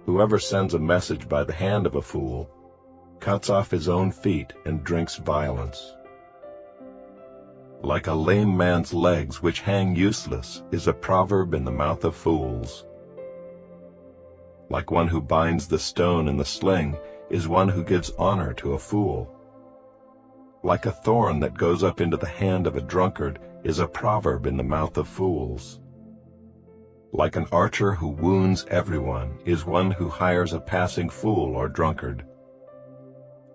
Whoever sends a message by the hand of a fool cuts off his own feet and drinks violence. Like a lame man's legs which hang useless is a proverb in the mouth of fools. Like one who binds the stone in the sling is one who gives honor to a fool. Like a thorn that goes up into the hand of a drunkard is a proverb in the mouth of fools. Like an archer who wounds everyone is one who hires a passing fool or drunkard.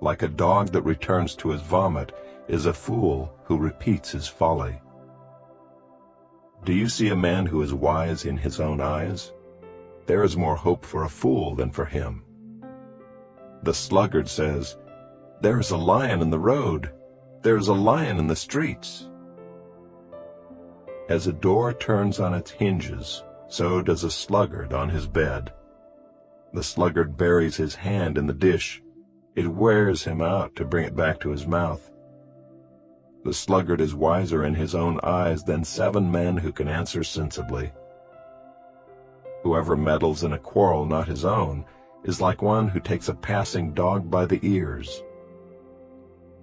Like a dog that returns to his vomit is a fool who repeats his folly. Do you see a man who is wise in his own eyes? There is more hope for a fool than for him. The sluggard says, "There is a lion in the road. There is a lion in the streets." As a door turns on its hinges, so does a sluggard on his bed. The sluggard buries his hand in the dish. It wears him out to bring it back to his mouth. The sluggard is wiser in his own eyes than 7 men who can answer sensibly. Whoever meddles in a quarrel not his own is like one who takes a passing dog by the ears.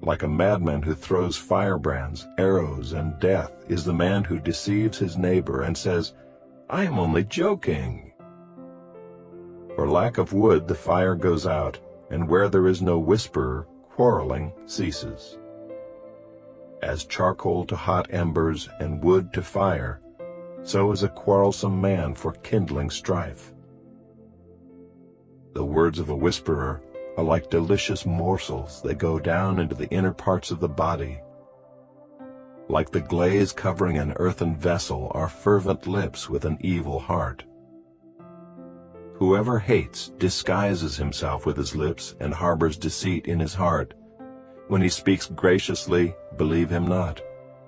Like a madman who throws firebrands, arrows, and death is the man who deceives his neighbor and says, "I am only joking." For lack of wood the fire goes out, and where there is no whisperer, quarreling ceases. As charcoal to hot embers and wood to fire, so is a quarrelsome man for kindling strife. The words of a whisperer are like delicious morsels that go down into the inner parts of the body. Like the glaze covering an earthen vessel are fervent lips with an evil heart. Whoever hates disguises himself with his lips and harbors deceit in his heart. When he speaks graciously, believe him not,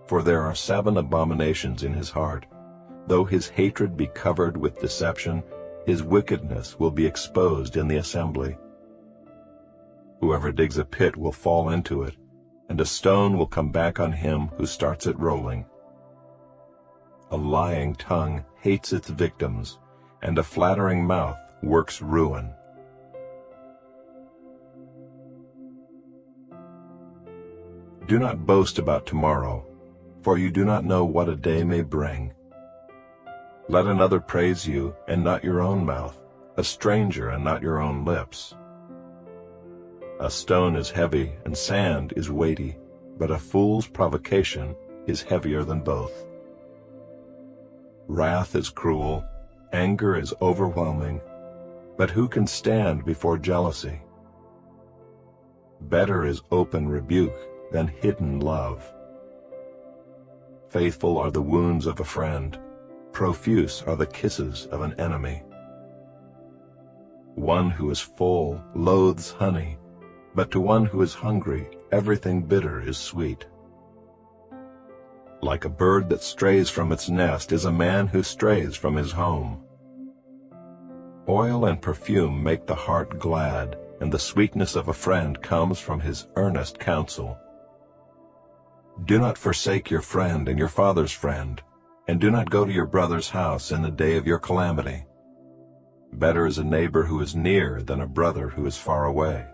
for there are 7 abominations in his heart. Though his hatred be covered with deception, his wickedness will be exposed in the assembly. Whoever digs a pit will fall into it, and a stone will come back on him who starts it rolling. A lying tongue hates its victims, and a flattering mouth works ruin. Do not boast about tomorrow, for you do not know what a day may bring. Let another praise you, and not your own mouth, a stranger, and not your own lips. A stone is heavy, and sand is weighty, but a fool's provocation is heavier than both. Wrath is cruel, anger is overwhelming, but who can stand before jealousy? Better is open rebuke than hidden love. Faithful are the wounds of a friend, profuse are the kisses of an enemy. One who is full loathes honey, but to one who is hungry everything bitter is sweet. Like a bird that strays from its nest is a man who strays from his home. Oil and perfume make the heart glad, and the sweetness of a friend comes from his earnest counsel. Do not forsake your friend and your father's friend, and do not go to your brother's house in the day of your calamity. Better is a neighbor who is near than a brother who is far away.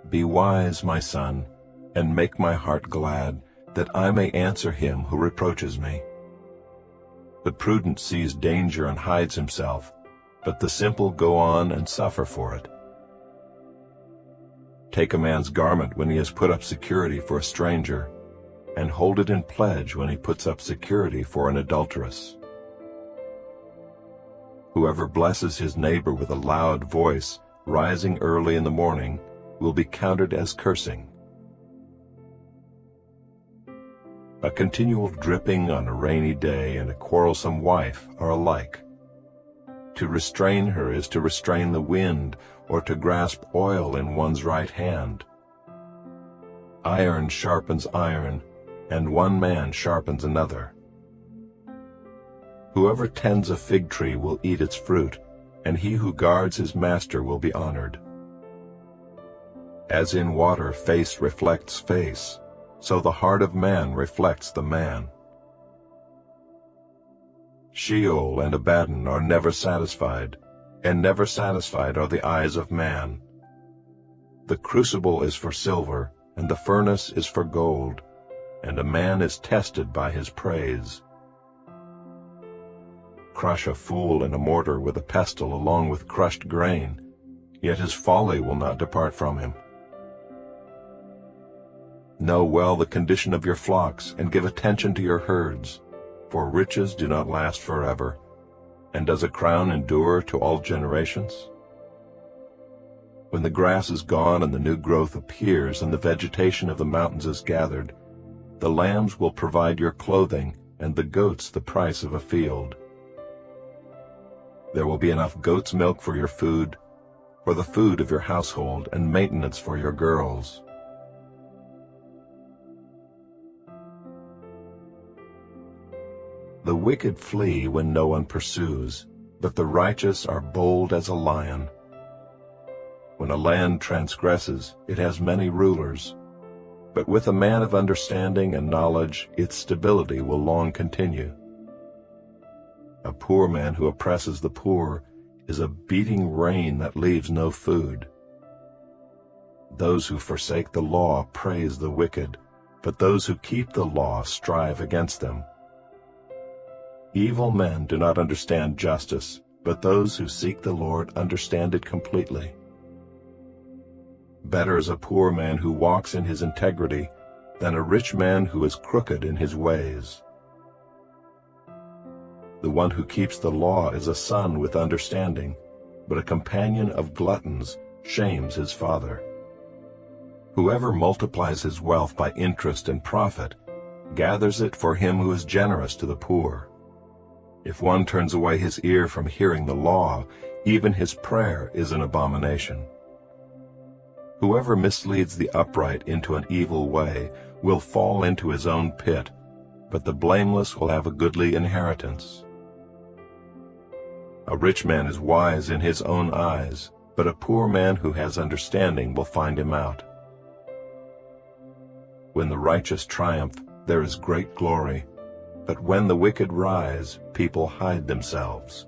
Be wise, my son, and make my heart glad, that I may answer him who reproaches me. The prudent sees danger and hides himself, but the simple go on and suffer for it. Take a man's garment when he has put up security for a stranger, and hold it in pledge when he puts up security for an adulteress. Whoever blesses his neighbor with a loud voice, rising early in the morning, will be counted as cursing. A continual dripping on a rainy day and a quarrelsome wife are alike. To restrain her is to restrain the wind, or to grasp oil in one's right hand. Iron sharpens iron, and one man sharpens another. Whoever tends a fig tree will eat its fruit, and he who guards his master will be honored. As in water face reflects face, so the heart of man reflects the man. Sheol and Abaddon are never satisfied, and never satisfied are the eyes of man. The crucible is for silver, and the furnace is for gold, and a man is tested by his praise. Crush a fool in a mortar with a pestle along with crushed grain, yet his folly will not depart from him. Know well the condition of your flocks, and give attention to your herds, for riches do not last forever. And does a crown endure to all generations? When the grass is gone and the new growth appears, and the vegetation of the mountains is gathered, the lambs will provide your clothing, and the goats the price of a field. There will be enough goat's milk for your food, for the food of your household, and maintenance for your girls. The wicked flee when no one pursues, but the righteous are bold as a lion. When a land transgresses, it has many rulers, but with a man of understanding and knowledge, its stability will long continue. A poor man who oppresses the poor is a beating rain that leaves no food. Those who forsake the law praise the wicked, but those who keep the law strive against them. Evil men do not understand justice, but those who seek the Lord understand it completely. Better is a poor man who walks in his integrity than a rich man who is crooked in his ways. The one who keeps the law is a son with understanding, but a companion of gluttons shames his father. Whoever multiplies his wealth by interest and profit gathers it for him who is generous to the poor. If one turns away his ear from hearing the law, even his prayer is an abomination. Whoever misleads the upright into an evil way will fall into his own pit, but the blameless will have a goodly inheritance. A rich man is wise in his own eyes, but a poor man who has understanding will find him out. When the righteous triumph, there is great glory, but when the wicked rise, people hide themselves.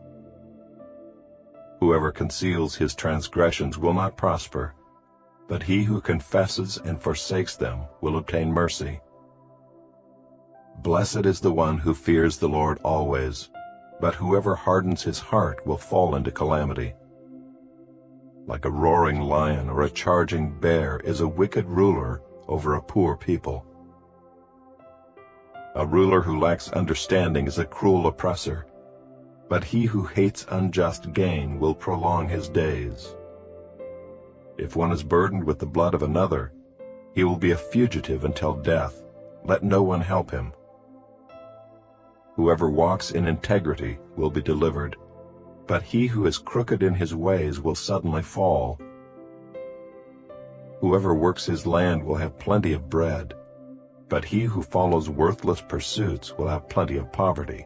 Whoever conceals his transgressions will not prosper, but he who confesses and forsakes them will obtain mercy. Blessed is the one who fears the Lord always, but whoever hardens his heart will fall into calamity. Like a roaring lion or a charging bear is a wicked ruler over a poor people. A ruler who lacks understanding is a cruel oppressor, but he who hates unjust gain will prolong his days. If one is burdened with the blood of another, he will be a fugitive until death. Let no one help him. Whoever walks in integrity will be delivered, but he who is crooked in his ways will suddenly fall. Whoever works his land will have plenty of bread, but he who follows worthless pursuits will have plenty of poverty.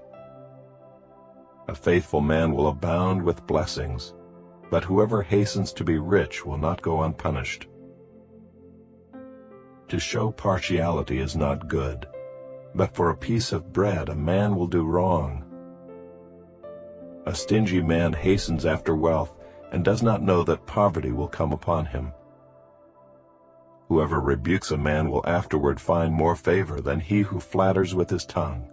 A faithful man will abound with blessings, but whoever hastens to be rich will not go unpunished. To show partiality is not good, but for a piece of bread a man will do wrong. A stingy man hastens after wealth and does not know that poverty will come upon him. Whoever rebukes a man will afterward find more favor than he who flatters with his tongue.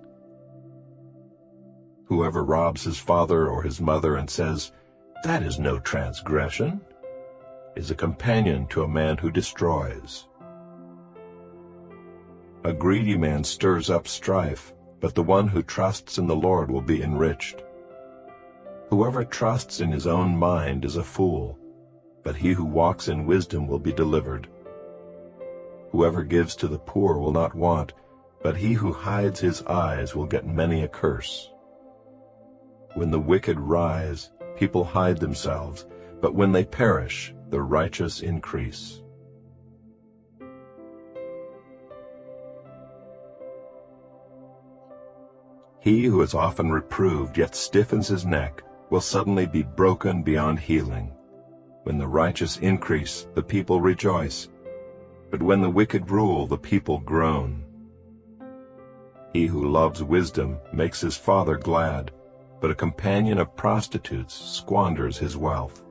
Whoever robs his father or his mother and says, "That is no transgression," is a companion to a man who destroys. A greedy man stirs up strife, but the one who trusts in the Lord will be enriched. Whoever trusts in his own mind is a fool, but he who walks in wisdom will be delivered. Whoever gives to the poor will not want, but he who hides his eyes will get many a curse. When the wicked rise, people hide themselves, but when they perish, the righteous increase. He who is often reproved yet stiffens his neck will suddenly be broken beyond healing. When the righteous increase, the people rejoice, but when the wicked rule, the people groan. He who loves wisdom makes his father glad, but a companion of prostitutes squanders his wealth.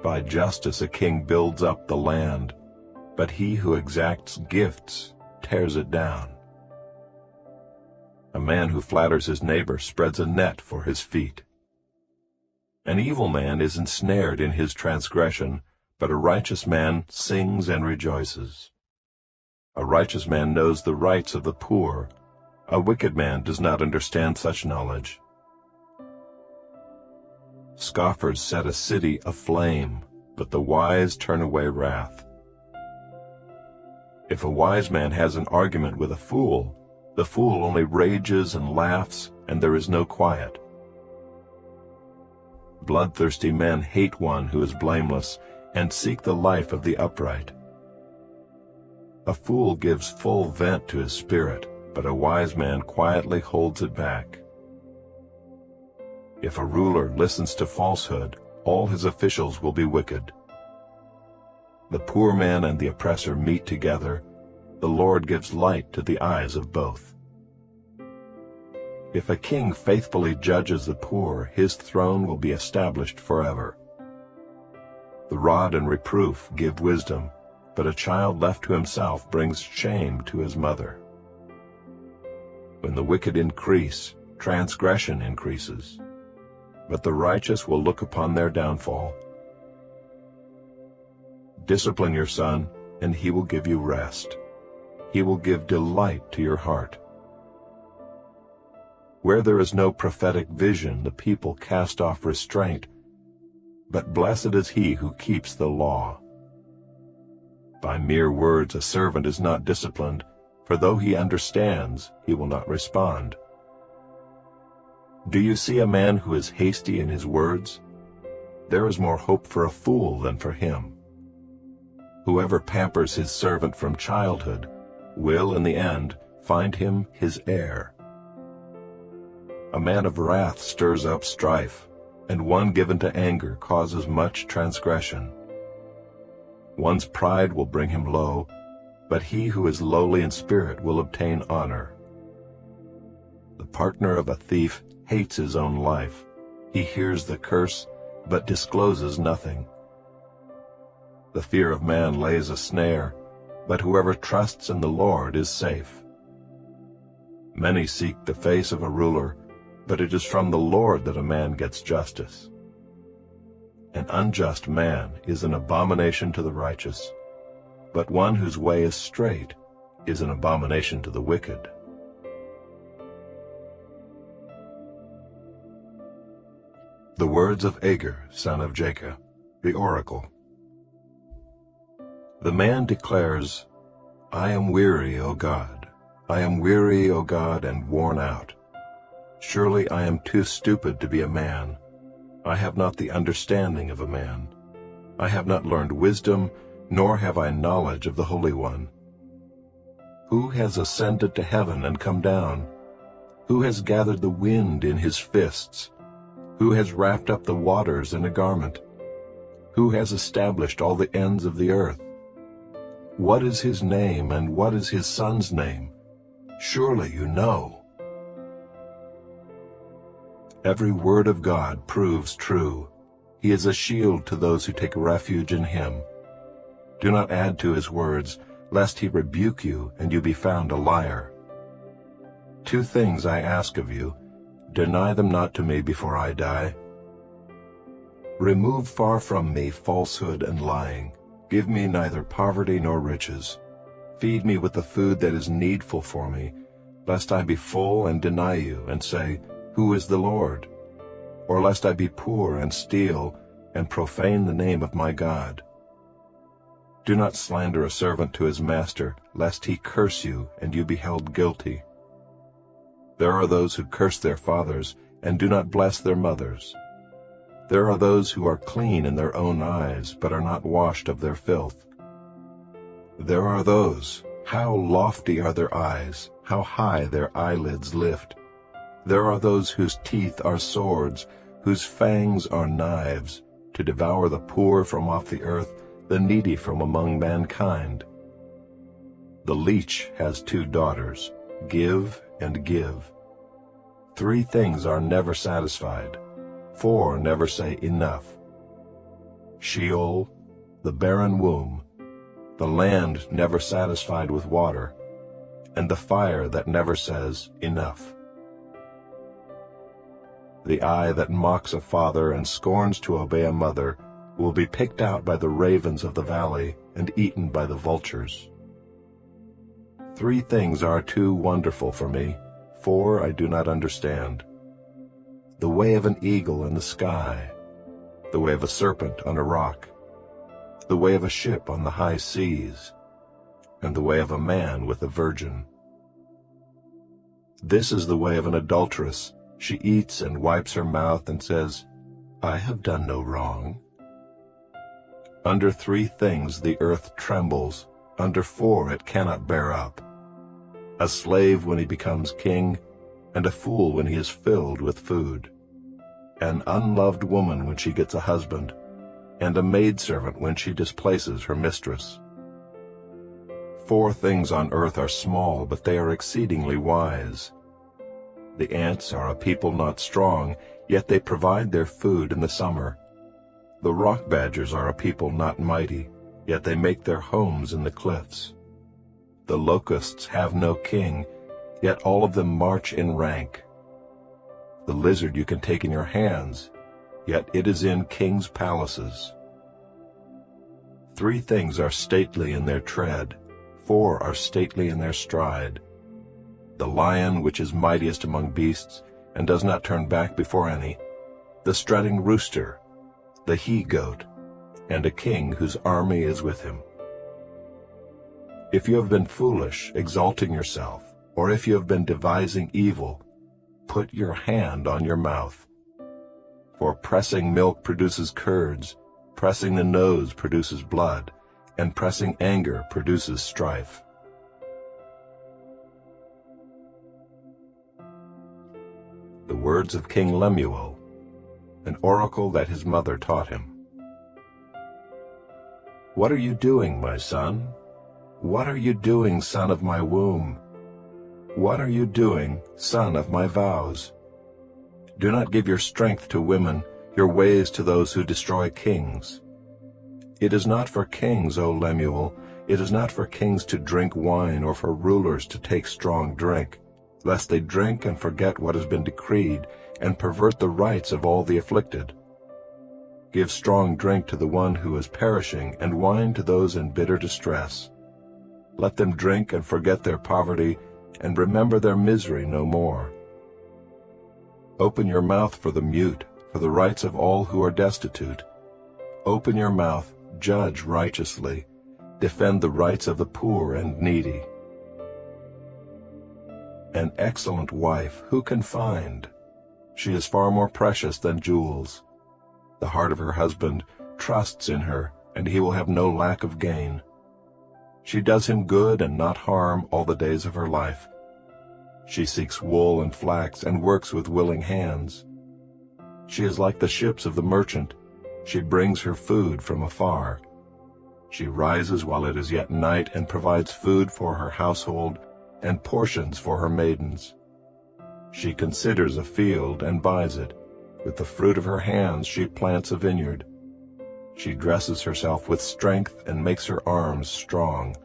By justice a king builds up the land, but he who exacts gifts tears it down. A man who flatters his neighbor spreads a net for his feet. An evil man is ensnared in his transgression, but a righteous man sings and rejoices. A righteous man knows the rights of the poor. A wicked man does not understand such knowledge. Scoffers set a city aflame, but the wise turn away wrath. If a wise man has an argument with a fool, the fool only rages and laughs, and there is no quiet. Bloodthirsty men hate one who is blameless, and seek the life of the upright. A fool gives full vent to his spirit, but a wise man quietly holds it back. If a ruler listens to falsehood, all his officials will be wicked. The poor man and the oppressor meet together. The Lord gives light to the eyes of both. If a king faithfully judges the poor, his throne will be established forever. The rod and reproof give wisdom, but a child left to himself brings shame to his mother. When the wicked increase, transgression increases, but the righteous will look upon their downfall. Discipline your son, and he will give you rest. He will give delight to your heart. Where there is no prophetic vision, the people cast off restraint, but blessed is he who keeps the law. By mere words a servant is not disciplined, for though he understands, he will not respond. Do you see a man who is hasty in his words? There is more hope for a fool than for him. Whoever pampers his servant from childhood will, in the end, find him his heir. A man of wrath stirs up strife, and one given to anger causes much transgression. One's pride will bring him low, but he who is lowly in spirit will obtain honor. The partner of a thief hates his own life. He hears the curse, but discloses nothing. The fear of man lays a snare, but whoever trusts in the Lord is safe. Many seek the face of a ruler, but it is from the Lord that a man gets justice. An unjust man is an abomination to the righteous, but one whose way is straight is an abomination to the wicked. The words of Agur, son of Jacob, the oracle. The man declares, I am weary, O God. I am weary, O God, and worn out. Surely I am too stupid to be a man. I have not the understanding of a man. I have not learned wisdom, nor have I knowledge of the Holy One. Who has ascended to heaven and come down? Who has gathered the wind in his fists? Who has wrapped up the waters in a garment? Who has established all the ends of the earth? What is his name, and what is his son's name? Surely you know. Every word of God proves true. He is a shield to those who take refuge in him. Do not add to his words, lest he rebuke you and you be found a liar. 2 things I ask of you. Deny them not to me before I die. Remove far from me falsehood and lying. Give me neither poverty nor riches. Feed me with the food that is needful for me, lest I be full and deny you, and say, Who is the Lord? Or lest I be poor and steal, and profane the name of my God. Do not slander a servant to his master, lest he curse you, and you be held guilty. There are those who curse their fathers, and do not bless their mothers. There are those who are clean in their own eyes, but are not washed of their filth. There are those, how lofty are their eyes, how high their eyelids lift. There are those whose teeth are swords, whose fangs are knives, to devour the poor from off the earth, the needy from among mankind. The leech has 2 daughters, give and give. 3 things are never satisfied. 4 never say enough. Sheol, the barren womb, the land never satisfied with water, and the fire that never says enough. The eye that mocks a father and scorns to obey a mother will be picked out by the ravens of the valley and eaten by the vultures. 3 things are too wonderful for me, 4 I do not understand. The way of an eagle in the sky, the way of a serpent on a rock, the way of a ship on the high seas, and the way of a man with a virgin. This is the way of an adulteress. She eats and wipes her mouth and says, I have done no wrong. Under 3 things the earth trembles, under 4 it cannot bear up. A slave when he becomes king, and a fool when he is filled with food. An unloved woman when she gets a husband, and a maidservant when she displaces her mistress. 4 things on earth are small, but they are exceedingly wise. The ants are a people not strong, yet they provide their food in the summer. The rock badgers are a people not mighty, yet they make their homes in the cliffs. The locusts have no king, yet all of them march in rank. The lizard you can take in your hands, yet it is in kings' palaces. 3 things are stately in their tread, 4 are stately in their stride. The lion which is mightiest among beasts, and does not turn back before any, the strutting rooster, the he-goat, and a king whose army is with him. If you have been foolish, exalting yourself, or if you have been devising evil, put your hand on your mouth. For pressing milk produces curds, pressing the nose produces blood, and pressing anger produces strife. The words of King Lemuel, an oracle that his mother taught him. What are you doing, my son? What are you doing, son of my womb? What are you doing, son of my vows? Do not give your strength to women, your ways to those who destroy kings. It is not for kings, O Lemuel, it is not for kings to drink wine or for rulers to take strong drink, lest they drink and forget what has been decreed and pervert the rights of all the afflicted. Give strong drink to the one who is perishing and wine to those in bitter distress. Let them drink and forget their poverty and remember their misery no more. Open your mouth for the mute, for the rights of all who are destitute. Open your mouth, judge righteously, defend the rights of the poor and needy. An excellent wife who can find? She is far more precious than jewels. The heart of her husband trusts in her, and he will have no lack of gain. She does him good and not harm all the days of her life. She seeks wool and flax and works with willing hands. She is like the ships of the merchant. She brings her food from afar. She rises while it is yet night and provides food for her household and portions for her maidens. She considers a field and buys it. With the fruit of her hands she plants a vineyard. She dresses herself with strength and makes her arms strong.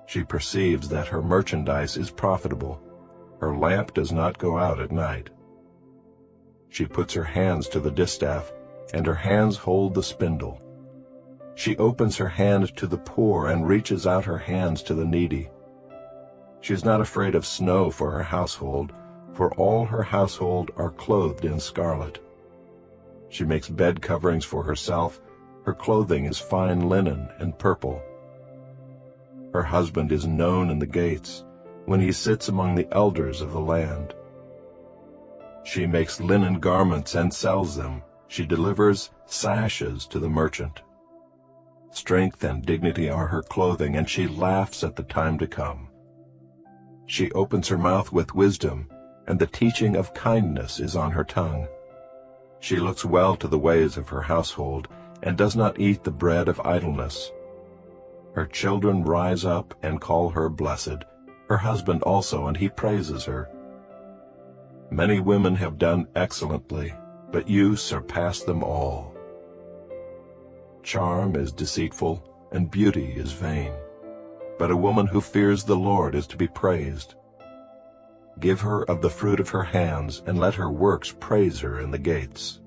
She perceives that her merchandise is profitable. Her lamp does not go out at night. She puts her hands to the distaff, and her hands hold the spindle. She opens her hand to the poor and reaches out her hands to the needy. She is not afraid of snow for her household, for all her household are clothed in scarlet. She makes bed coverings for herself. Her clothing is fine linen and purple. Her husband is known in the gates, when he sits among the elders of the land. She makes linen garments and sells them. She delivers sashes to the merchant. Strength and dignity are her clothing, and she laughs at the time to come. She opens her mouth with wisdom, and the teaching of kindness is on her tongue. She looks well to the ways of her household, and does not eat the bread of idleness. Her children rise up and call her blessed, her husband also, and he praises her. Many women have done excellently, but you surpass them all. Charm is deceitful, and beauty is vain, but a woman who fears the Lord is to be praised. Give her of the fruit of her hands, and let her works praise her in the gates.